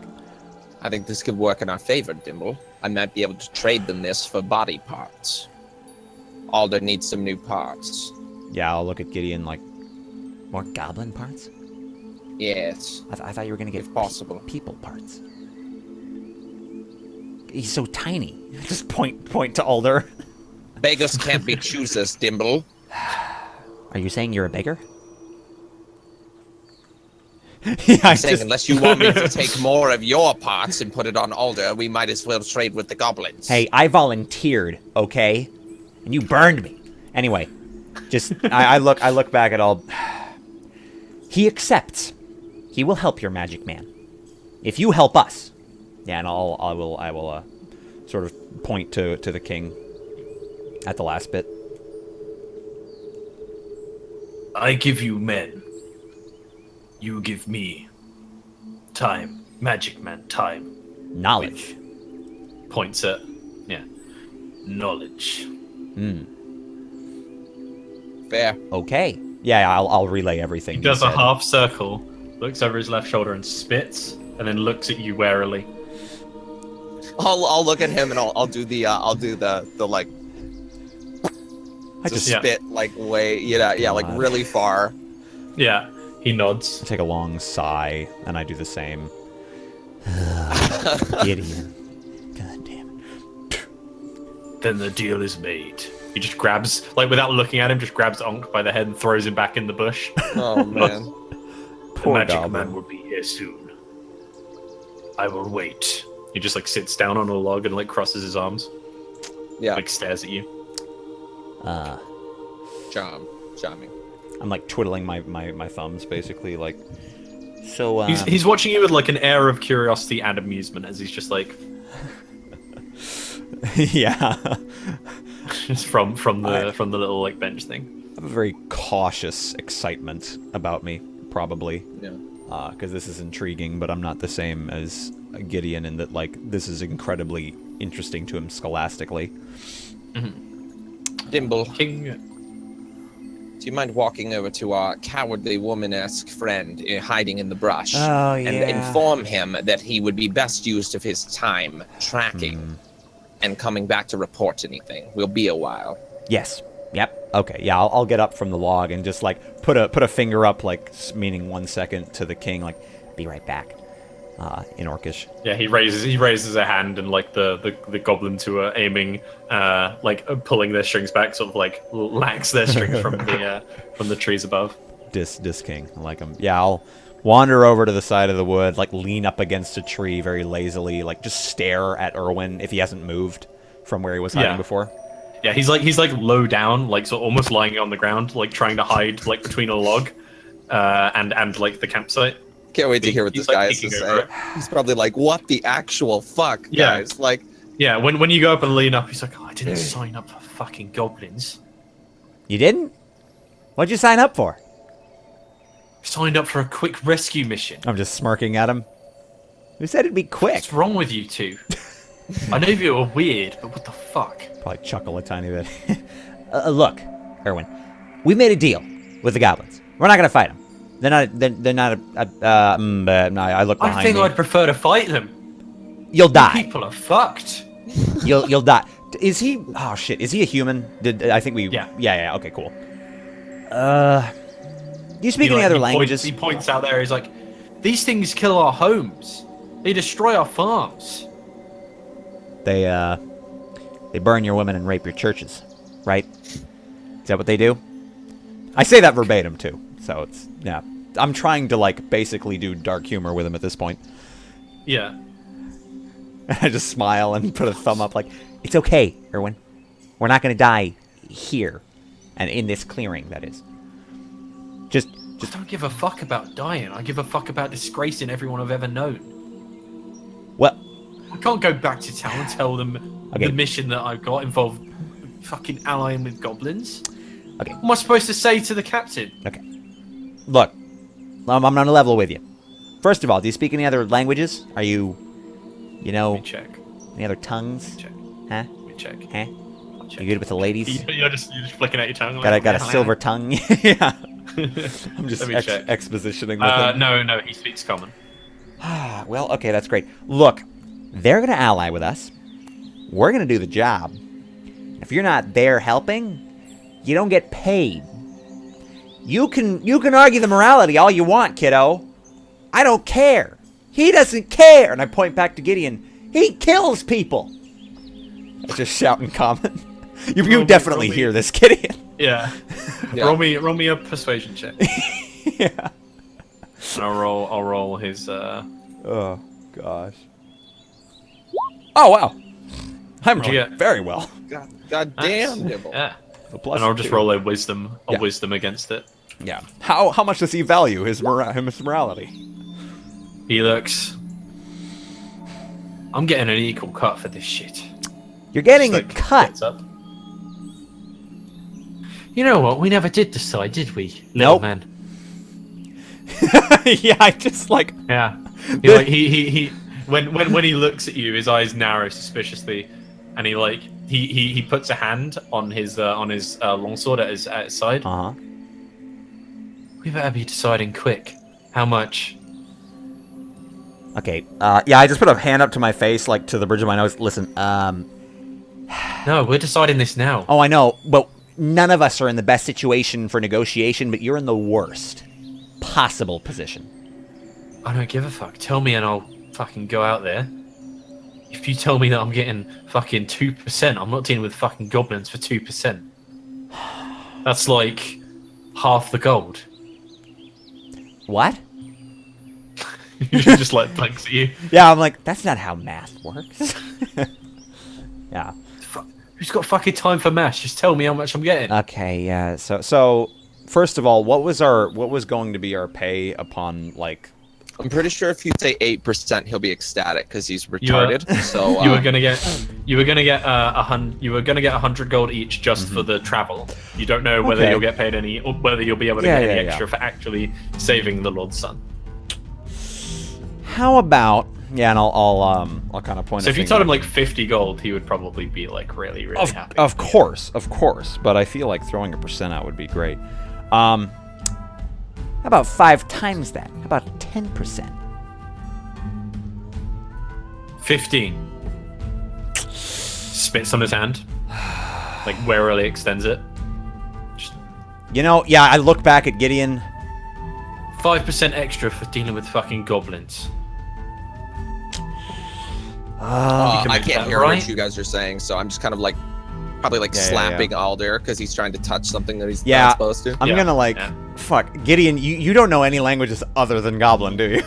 I think this could work in our favor, Dimble. I might be able to trade them this for body parts. Alder needs some new parts. Yeah, I'll look at Gideon like, more goblin parts? Yes. I thought you were going to get If possible. people parts. He's so tiny. Just point to Alder. Beggars can't be choosers, Dimble. Are you saying you're a beggar? I'm saying unless you want me to take more of your parts and put it on Alder, we might as well trade with the goblins. Hey, I volunteered, okay? And you burned me. Anyway, just I look back at all. He accepts. He will help your magic man. If you help us. Yeah, and I will sort of point to the king at the last bit. I give you men. You give me time. Magic Man time. Knowledge. Points at knowledge. Fair. Okay. Yeah, I'll relay everything. He does a said. half circle, looks over his left shoulder and spits, and then looks at you warily. I'll look at him and I'll do the like I just spit like way like God. really far. Yeah, he nods. take a long sigh, and I do the same. Gideon. God damn it. Then the deal is made. He just grabs, like without looking at him, just grabs Onk by the head and throws him back in the bush. Oh man. The Poor Magic goblin. Man will be here soon. I will wait. He just like sits down on a log and like crosses his arms, Yeah. like stares at you. Charming. I'm like twiddling my thumbs, basically, like. So He's watching you with like an air of curiosity and amusement as he's just like yeah. just from the little like bench thing. I have a very cautious excitement about me, probably. Yeah. Because this is intriguing, but I'm not the same as Gideon in that, like, this is incredibly interesting to him scholastically. Dimble, King, do you mind walking over to our cowardly woman-esque friend hiding in the brush Oh, and inform him that he would be best used of his time tracking and coming back to report anything? We'll be a while. Yes. Yep. Okay. Yeah, I'll get up from the log and just like put a finger up, like meaning 1 second to the king, like, be right back. In Orcish. yeah, he raises a hand and like the goblins who are aiming, pulling their strings back, sort of like lax their strings from the trees above. Dis king. I like him. Yeah, I'll wander over to the side of the wood, like lean up against a tree very lazily, like just stare at Erwin if he hasn't moved from where he was hiding Yeah. before. Yeah, he's like low down, like so almost lying on the ground, like trying to hide like between a log, and like the campsite. Can't wait to hear what He's, this like, guy has to peeking say. over it. He's probably like, what the actual fuck, Yeah. guys? Like, Yeah, when you go up and lean up, he's like, oh, I didn't sign up for fucking goblins. You didn't? What'd you sign up for? I signed up for a quick rescue mission. I'm just smirking at him. Who said it'd be quick? What's wrong with you two? I know you were weird, but what the fuck? Probably chuckle a tiny bit. Look, Erwin, we made a deal with the goblins. We're not gonna fight them. They're not. I look behind I think me. I'd prefer to fight them. You'll die. People are fucked. You'll die. Is he? Oh shit! Is he a human? I think we? Yeah. Yeah. Okay. Cool. Do you speak any other languages? He points out there. He's like, these things kill our homes. They destroy our farms. They They burn your women and rape your churches, right? Is that what they do? I say that verbatim too, so it's yeah. I'm trying to like basically do dark humor with him at this point. Yeah. I just smile and put a thumb up, like it's okay, Erwin. We're not gonna die here, and in this clearing, that is. Just I don't give a fuck about dying. I give a fuck about disgracing everyone I've ever known. well. I can't go back to town and tell them Okay. the mission that I've got involved fucking allying with goblins. Okay. What am I supposed to say to the captain? Okay. Look, I'm on a level with you. First of all, do you speak any other languages? Are you, you know, Let me check. any other tongues? Check. Huh? Let me check. Huh? I'll check. You good with the ladies? You're just flicking at your tongue. Got a silver tongue? Yeah. I'm just Let me check. expositioning with him. No, he speaks common. Well, okay, that's great. Look, they're going to ally with us. We're going to do the job. If you're not there helping, you don't get paid. You can argue the morality all you want, kiddo. I don't care. He doesn't care. And I point back to Gideon. He kills people. I just shout in common. You definitely hear this, Gideon. Yeah. Yeah. Roll me a persuasion check. Yeah. And I'll roll his Oh gosh. Oh wow. I'm What'd you rolling get? very well. God damn, Nibble. Yeah. A plus And I'll just 2. roll a wisdom Yeah. wisdom against it. Yeah. How much does he value his morality? He looks. I'm getting an equal cut for this shit. You're getting Just, a like, cut. gets up. You know what? We never did decide, did we, little Nope. man? Yeah, I just like. Yeah. He when he looks at you, his eyes narrow suspiciously, and he puts a hand on his longsword at his side. Uh huh. We better be deciding quick. How much? Okay. Yeah, I just put a hand up to my face, like to the bridge of my nose. Listen. No, we're deciding this now. Oh, I know, but none of us are in the best situation for negotiation. But you're in the worst possible position. I don't give a fuck. Tell me and I'll fucking go out there. If you tell me that I'm getting fucking 2%, I'm not dealing with fucking goblins for 2%. That's like half the gold. What? He just like blinks at you. Yeah, I'm like, that's not how math works. Yeah. Who's got fucking time for maths? Just tell me how much I'm getting. Okay. Yeah. So first of all, what was going to be our pay upon like? I'm pretty sure if you say 8%, he'll be ecstatic because he's retarded. So You were gonna get 100 gold each just for the travel. You don't know whether Okay. you'll get paid any, or whether you'll be able to Yeah, get any yeah, extra for actually saving the Lord's son. How about? Yeah, and I'll kind of point. So a if you finger. told him like 50 gold, he would probably be like really happy. Of course, but I feel like throwing a percent out would be great. How about 5 times that? How about 10%? 15. Spits on his hand, like warily extends it. You know, yeah, I look back at Gideon. 5% extra for dealing with fucking goblins. You can I make can't that, hear right? what you guys are saying, so I'm just kind of like, probably like Yeah, yeah, slapping Alder because he's trying to touch something that he's Yeah, not supposed to. I'm Yeah, gonna like, yeah. fuck, Gideon. You don't know any languages other than Goblin, do you?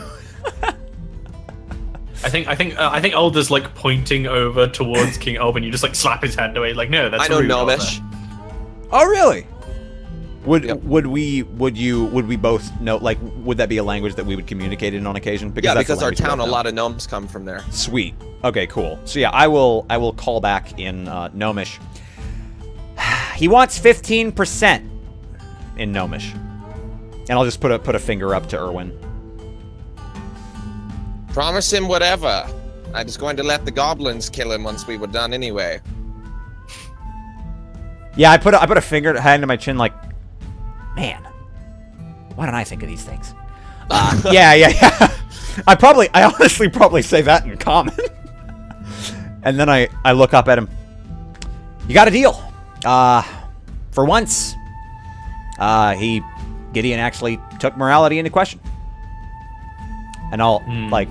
I think Alder's like pointing over towards King Alban. You just like slap his hand away. Like, no, that's I know rude, Gnomish. Oh, really? Yep. Would we both know? Like, would that be a language that we would communicate in on occasion? Yeah, that's because the our language we town, both a know. lot of gnomes come from there. Sweet. Okay, cool. So yeah, I will call back in Gnomish. He wants 15% in Gnomish, and I'll just put a finger up to Erwin. Promise him whatever. I was going to let the goblins kill him once we were done anyway. Yeah, I put a finger hand to my chin, like, man, why don't I think of these things? Yeah. I honestly probably say that in common. And then I look up at him. You got a deal. For once, Gideon actually took morality into question. And I'll like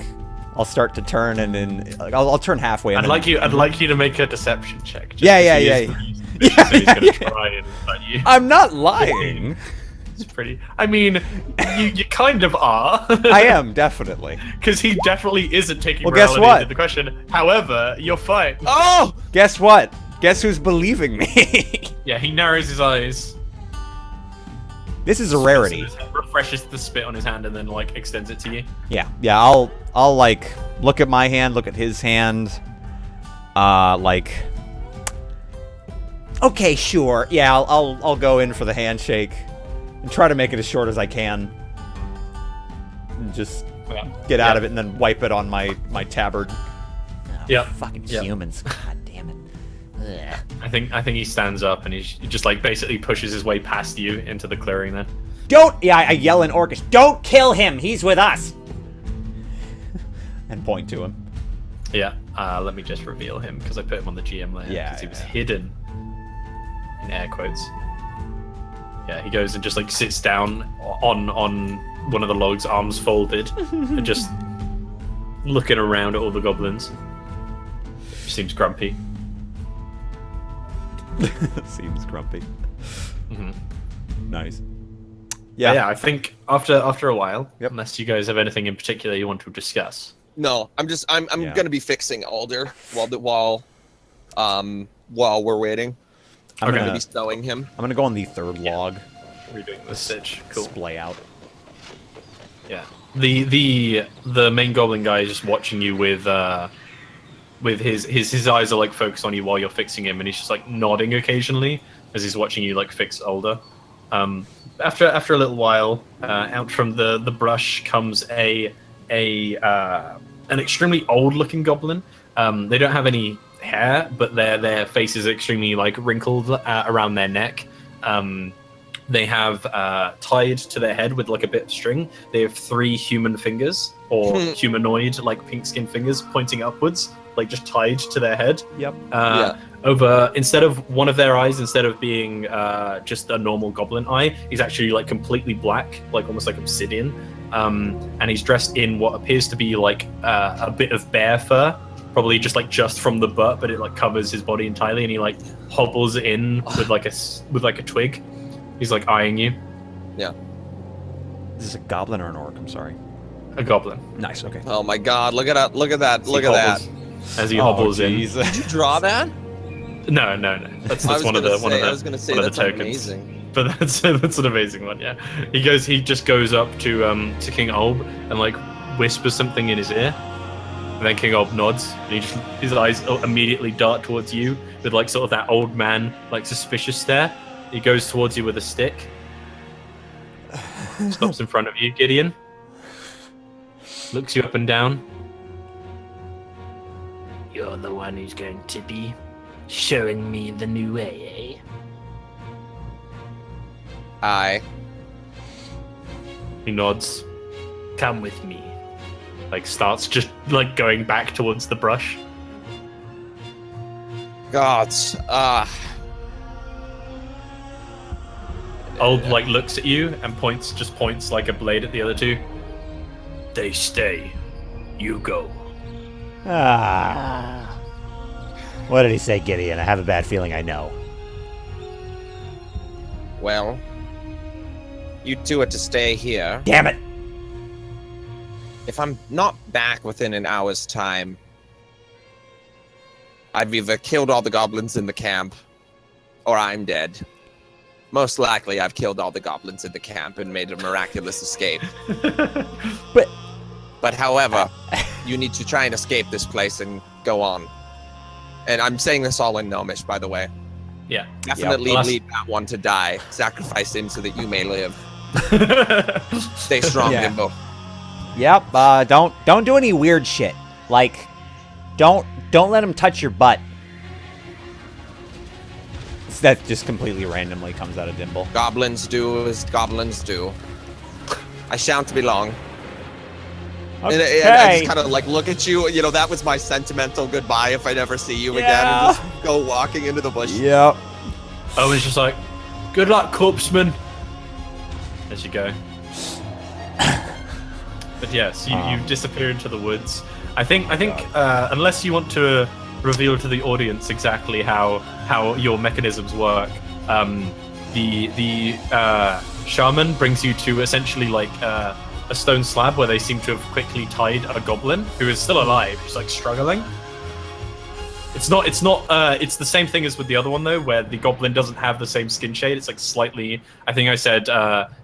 I'll start to turn, and then I'll turn halfway. And I'd like you to make a deception check. Just Yeah. He's gonna try and fight you. I'm not lying. It's pretty. I mean, you kind of are. I am, definitely. Because he definitely isn't taking Well, guess morality what? into the question. However, you're fine. Oh! Guess what? Guess who's believing me? Yeah, he narrows his eyes. This is a rarity. Refreshes the spit on his hand and then like extends it to you. Yeah. I'll like look at my hand, look at his hand. Like. Okay, sure. Yeah, I'll go in for the handshake and try to make it as short as I can. And just get out of it and then wipe it on my tabard. Oh, Yeah. Fucking humans. God damn it. Ugh. I think he stands up and he just like basically pushes his way past you into the clearing then. Don't! Yeah, I yell in Orcish. Don't kill him! He's with us! And point to him. Yeah. Let me just reveal him because I put him on the GM layer because he was hidden. In air quotes. Yeah, he goes and just like sits down on one of the logs, arms folded, and just looking around at all the goblins. Seems grumpy. Seems grumpy. Mm-hmm. Nice. Yeah, I think after a while, Yep. unless you guys have anything in particular you want to discuss. No, I'm gonna be fixing Alder while we're waiting. I'm I'm gonna gonna be sewing him. I'm gonna go on the third log. Redoing the stitch. Cool. Splay out. Yeah. The main goblin guy is just watching you with his eyes are like focused on you while you're fixing him, and he's just like nodding occasionally as he's watching you like fix Alder. After a little while, out from the brush comes an extremely old looking goblin. They don't have any hair, but their face is extremely like wrinkled around their neck. They have tied to their head with like a bit of string. They have 3 human fingers or humanoid like pink skin fingers pointing upwards, like just tied to their head. Yep. Over instead of one of their eyes, instead of being just a normal goblin eye, he's actually like completely black, like almost like obsidian. And he's dressed in what appears to be like a bit of bear fur. Probably just from the butt, but it like covers his body entirely, and he like hobbles in with like a twig. He's like eyeing you. Yeah. Is this a goblin or an orc? I'm sorry. A goblin. Nice. Okay. Oh my God! Look at that! Look at that! Look at that! As he hobbles in. Did you draw that? No. That's one of the I was gonna say that's tokens. amazing. But that's an amazing one. Yeah. He just goes up to King Olb and like whispers something in his ear. And then King Olb nods, and his eyes immediately dart towards you with like sort of that old man, like suspicious stare. He goes towards you with a stick. Stops in front of you, Gideon. Looks you up and down. You're the one who's going to be showing me the new way, eh? Aye. He nods. Come with me. Like starts just like going back towards the brush. Gods. Olb like looks at you and points like a blade at the other 2. They stay. You go. Ah. What did he say, Gideon? I have a bad feeling I know. Well, you 2 are to stay here. Damn it! If I'm not back within an hour's time, I've either killed all the goblins in the camp, or I'm dead. Most likely, I've killed all the goblins in the camp and made a miraculous escape. But however, you need to try and escape this place and go on. And I'm saying this all in Gnomish, by the way. Yeah. Definitely leave that one to die. Sacrifice him so that you may live. Stay strong, Yeah. Nimbo. Yep. Don't do any weird shit. Like, don't let him touch your butt. That just completely randomly comes out of Dimble. Goblins do as goblins do. I shan't be long. Okay. And I just kind of like look at you. You know, that was my sentimental goodbye if I never see you again. And just go walking into the bush. Yep. Owen's just like, good luck, corpseman. As you go. But yes, you disappear into the woods. I think unless you want to reveal to the audience exactly how your mechanisms work, the shaman brings you to essentially like a stone slab where they seem to have quickly tied a goblin who is still alive, just like struggling. It's the same thing as with the other one though, where the goblin doesn't have the same skin shade. It's like slightly, I think I said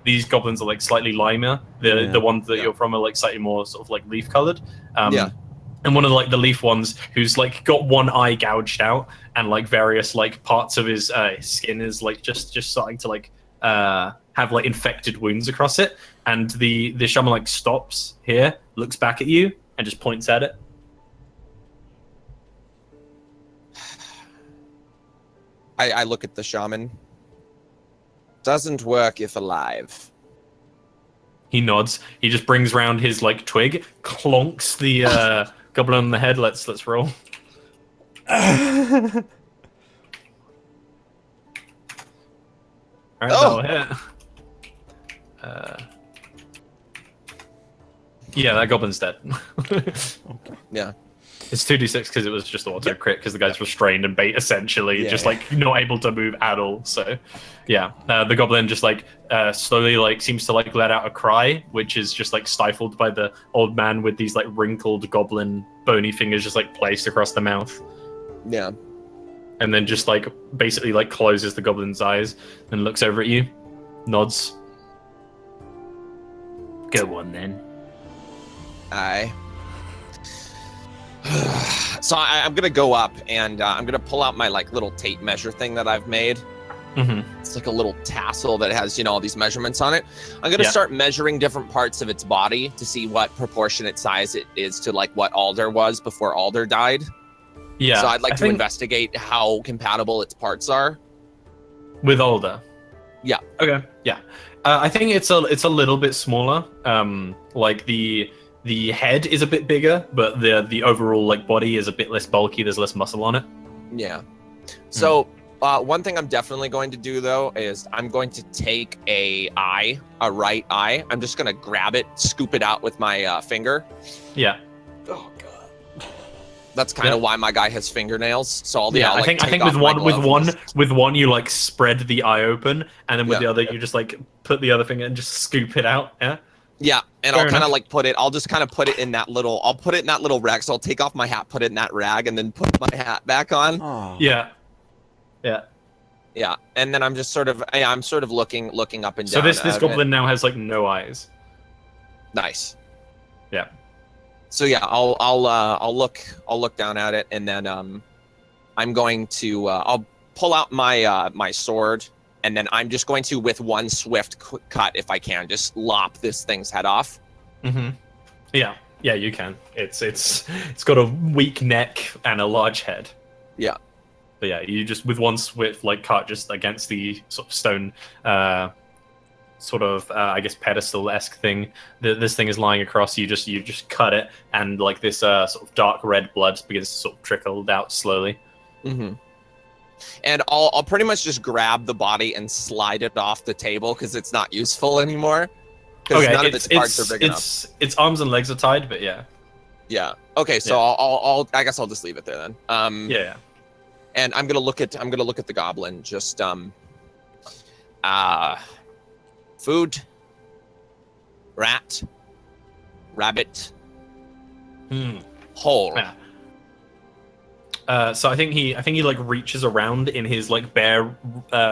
these goblins are like slightly limer. The ones that you're from are like slightly more sort of like leaf colored. And one of the leaf ones who's like got one eye gouged out and like various like parts of his skin is like just starting to like have like infected wounds across it. And the shaman like stops here, looks back at you, and just points at it. I look at the shaman. Doesn't work if alive. He nods. He just brings round his like twig, clonks the goblin on the head. Let's roll. Alright, that'll hit. Yeah, that goblin's dead. Yeah. It's 2d6 because it was just auto crit because the guy's restrained and bait essentially, like not able to move at all. So, yeah, the goblin just like slowly like seems to like let out a cry, which is just like stifled by the old man with these like wrinkled goblin bony fingers just like placed across the mouth. Yeah. And then just like basically like closes the goblin's eyes and looks over at you, nods. Go on then. Aye. So I'm gonna go up and I'm gonna pull out my like little tape measure thing that I've made. It's like a little tassel that has all these measurements on it. I'm gonna start measuring different parts of its body to see what proportionate size it is to like what Alder was before Alder died. Yeah. So I'd like to investigate how compatible its parts are with Alder. Yeah. Okay. Yeah. I think it's a little bit smaller. Like the head is a bit bigger, but the overall like body is a bit less bulky. There's less muscle on it. Yeah. So one thing I'm definitely going to do though is I'm going to take a right eye. I'm just gonna grab it, scoop it out with my finger. Yeah. Oh god. That's kind of why my guy has fingernails. So I'll I think with one you like spread the eye open, and then with the other you just like put the other finger and just scoop it out. Yeah. Yeah, and I'll kind of like I'll just kind of put it in that little, rag. So I'll take off my hat, put it in that rag, and then put my hat back on. Oh. Yeah. Yeah. Yeah, and then I'm just sort of, I'm sort of looking up and down. So this goblin now has like no eyes. Nice. Yeah. So yeah, I'll look down at it, and then I'm going to I'll pull out my my sword. And then I'm just going to, with one swift cut, if I can, just lop this thing's head off. Yeah, you can. It's got a weak neck and a large head. Yeah. But yeah, you just with one swift like cut just against the sort of stone, I guess pedestal-esque thing that this thing is lying across. You just cut it, and like this sort of dark red blood begins to sort of trickle out slowly. And I'll pretty much just grab the body and slide it off the table because it's not useful anymore. Because none of its parts are big enough. Its arms and legs are tied, but yeah. Yeah. Okay. So I guess I'll just leave it there then. Yeah. And I'm gonna look at the goblin. Just food, rat, rabbit, hole. Yeah. So I think he like reaches around in his like bear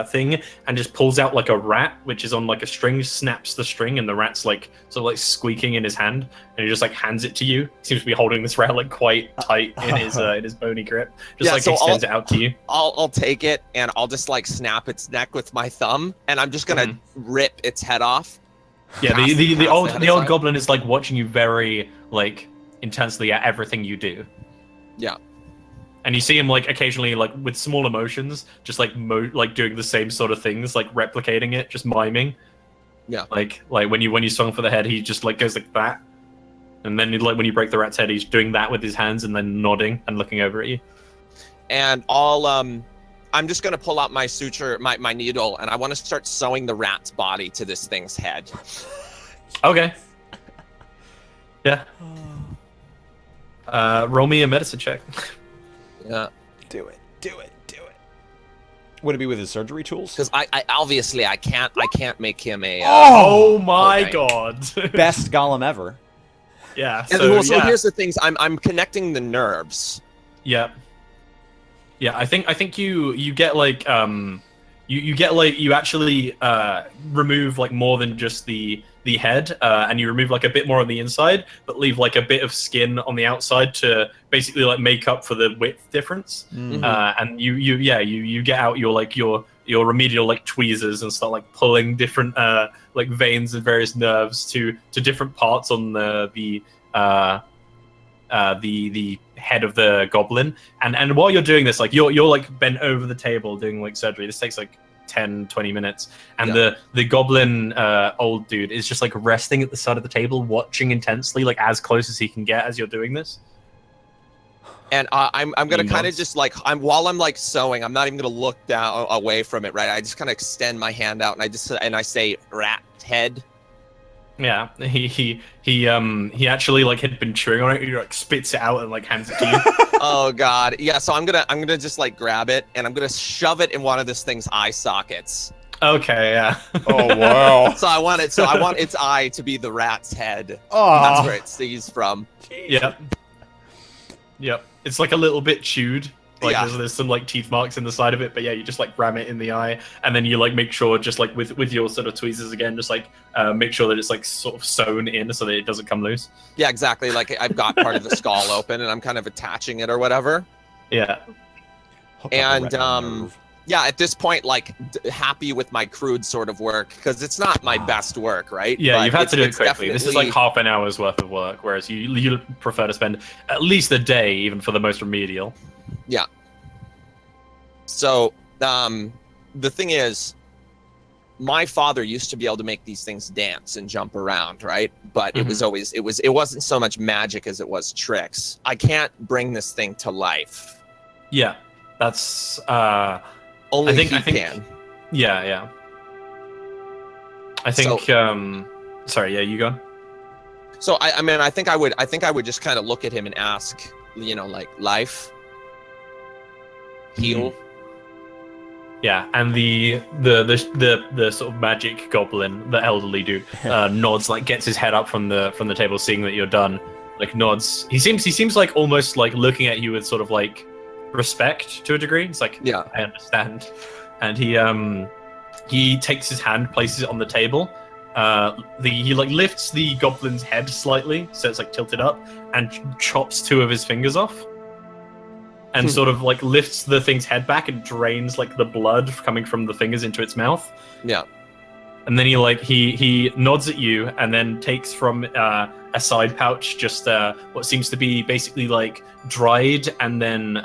thing and just pulls out like a rat, which is on like a string, snaps the string, and the rat's like sort of like squeaking in his hand, and he just like hands it to you. He seems to be holding this rat like quite tight in his bony grip. Just so extends it out to you. I'll take it and I'll just like snap its neck with my thumb, and I'm just gonna rip its head off. Yeah, the old goblin is like watching you very like intensely at everything you do. Yeah. And you see him like occasionally like with small emotions, just like doing the same sort of things, like replicating it, just miming. Yeah. Like when you swung for the head, he just like goes like that, and then like when you break the rat's head, he's doing that with his hands and then nodding and looking over at you. And I'm just gonna pull out my suture, my needle, and I want to start sewing the rat's body to this thing's head. Okay. Yeah. Roll me a medicine check. Yeah. Do it. Would it be with his surgery tools? Because I obviously I can't make him a. Oh my okay. god. Best golem ever. Yeah. And So, so here's the things. I'm connecting the nerves. Yeah. Yeah, I think you get like you get like you actually remove like more than just the head, and you remove like a bit more on the inside, but leave like a bit of skin on the outside to basically like make up for the width difference. And you get out your remedial like tweezers and start like pulling different like veins and various nerves to different parts on the head of the goblin, and while you're doing this, like you're like bent over the table doing like surgery. This takes like 10-20 minutes, and the goblin old dude is just like resting at the side of the table watching intensely, like as close as he can get as you're doing this. And I'm gonna kind of just like while I'm like sewing, I'm not even gonna look down away from it, right? I just kind of extend my hand out and I say rat head. Yeah, he actually like had been chewing on it. He like spits it out and like hands it to you. Oh god, yeah. So I'm gonna just like grab it and I'm gonna shove it in one of this thing's eye sockets. Okay, yeah. Oh wow. So I want its eye to be the rat's head. Oh. That's where it sees from. Yep. It's like a little bit chewed. Like there's some like teeth marks in the side of it, but yeah, you just like ram it in the eye, and then you like make sure just like with your sort of tweezers again, just like make sure that it's like sort of sewn in so that it doesn't come loose. Yeah, exactly. Like I've got part of the skull open and I'm kind of attaching it or whatever. Yeah. And yeah, at this point, like happy with my crude sort of work because it's not my best work, right? Yeah, but you've had to do it quickly. Definitely... This is like half an hour's worth of work, whereas you prefer to spend at least a day, even for the most remedial. Yeah. So the thing is, my father used to be able to make these things dance and jump around, right? But it was always it wasn't so much magic as it was tricks. I can't bring this thing to life. Yeah, that's only I think can. Yeah. I think sorry, yeah, you go. So I mean I think I would just kind of look at him and ask, you know, like life, heal. Yeah, and the sort of magic goblin, the elderly dude, nods, like gets his head up from the table, seeing that you're done. Like nods. He seems like almost like looking at you with sort of like respect to a degree. It's like, yeah, I understand. And he takes his hand, places it on the table. He like lifts the goblin's head slightly, so it's like tilted up, and chops 2 of his fingers off. And sort of like lifts the thing's head back and drains like the blood coming from the fingers into its mouth. Yeah. And then he nods at you and then takes from a side pouch just what seems to be basically like dried and then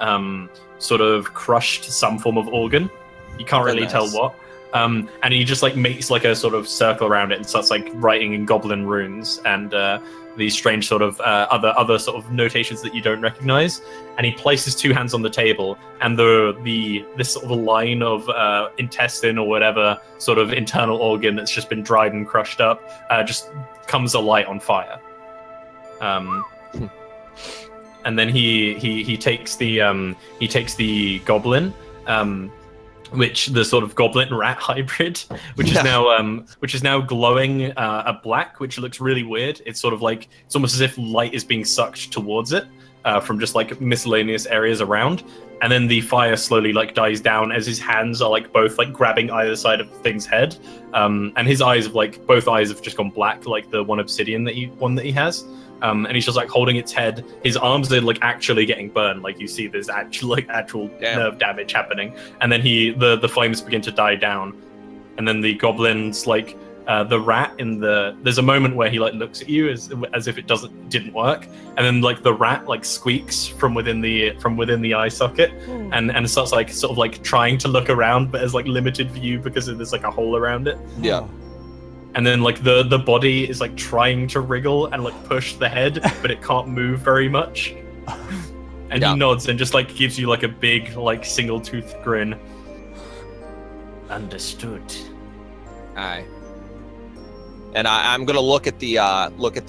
sort of crushed some form of organ. You can't really tell what. And he just like makes like a sort of circle around it and starts like writing in goblin runes and these strange sort of other sort of notations that you don't recognize. And he places 2 hands on the table, and this sort of line of intestine or whatever sort of internal organ that's just been dried and crushed up just comes alight on fire. And then he takes the goblin. Which the sort of goblin rat hybrid, which is now glowing a black, which looks really weird. It's sort of like it's almost as if light is being sucked towards it from just like miscellaneous areas around, and then the fire slowly like dies down as his hands are like both like grabbing either side of the thing's head, and his eyes have like both eyes have just gone black, like the one obsidian that he has. And he's just like holding its head. His arms are like actually getting burned. Like you see there's actual nerve damage happening. And then the flames begin to die down. And then the goblin's like the rat there's a moment where he like looks at you as if it didn't work. And then like the rat like squeaks from within the eye socket and starts like sort of like trying to look around, but has like limited view because there's like a hole around it. Yeah. And then like the body is like trying to wriggle and like push the head, but it can't move very much. And he nods and just like gives you like a big like single toothed grin. Understood. Aye. And I'm gonna look at the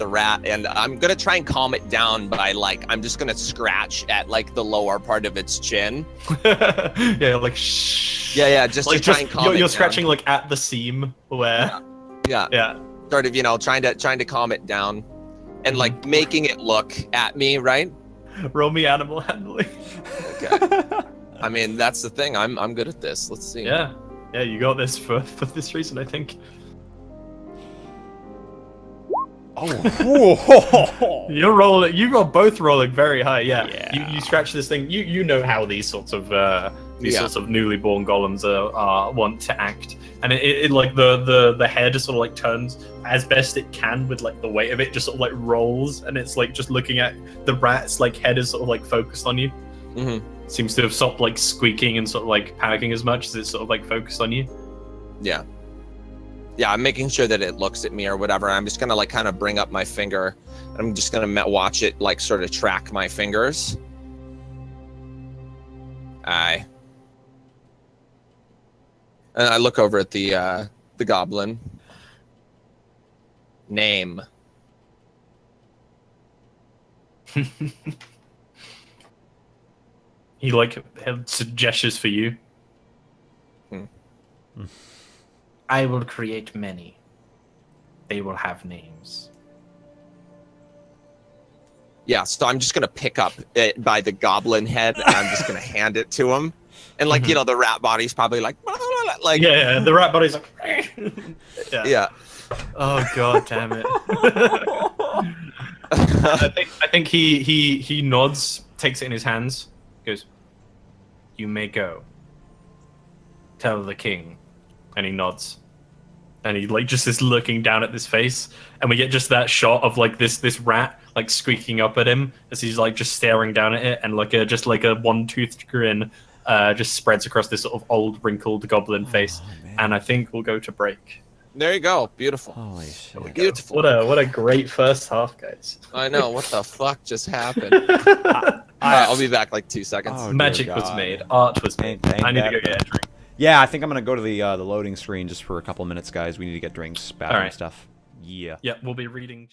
rat, and I'm gonna try and calm it down by like I'm just gonna scratch at like the lower part of its chin. Yeah, like shh. Yeah, just Like to try and calm it you're down. scratching like at the seam where. Yeah. Sort of, trying to calm it down, and like making it look at me, right? Roll me animal handling. Okay. I mean, that's the thing. I'm good at this. Let's see. Yeah, you got this for this reason, I think. Oh, You're both rolling very high. Yeah. Yeah. You scratch this thing. You know how these sorts of sorts of newly born golems are want to act, and it like the head just sort of like turns as best it can with like the weight of it, just sort of like rolls, and it's like just looking at the rat's like head is sort of like focused on you. Mm-hmm. Seems to have stopped like squeaking and sort of like panicking as much as it's sort of like focused on you. Yeah, I'm making sure that it looks at me or whatever. I'm just gonna like kind of bring up my finger. I'm just gonna watch it like sort of track my fingers. Aye. And I look over at the goblin. Name. He like gestures for you. I will create many. They will have names. Yeah, so I'm just gonna pick up it by the goblin head, and I'm just gonna hand it to him. And like the rat body's probably like Yeah, the rat body's like. yeah. Oh god, damn it! I think he nods, takes it in his hands, goes, "You may go. Tell the king." And he nods, and he like just is looking down at this face, and we get just that shot of like this rat like squeaking up at him as he's like just staring down at it, and like a one-toothed grin just spreads across this sort of old wrinkled goblin face. man. And I think we'll go to break. There you go. Beautiful. holy shit! Beautiful. What a great first half, guys. I know. What the fuck just happened? I'll be back like 2 seconds. Oh, dear Magic was God. made, art was made. Ain't I need to that go get a drink. Yeah, I think I'm gonna go to the loading screen just for a couple minutes, guys. We need to get drinks, bathroom Alright. stuff. Yeah. Yeah, we'll be reading.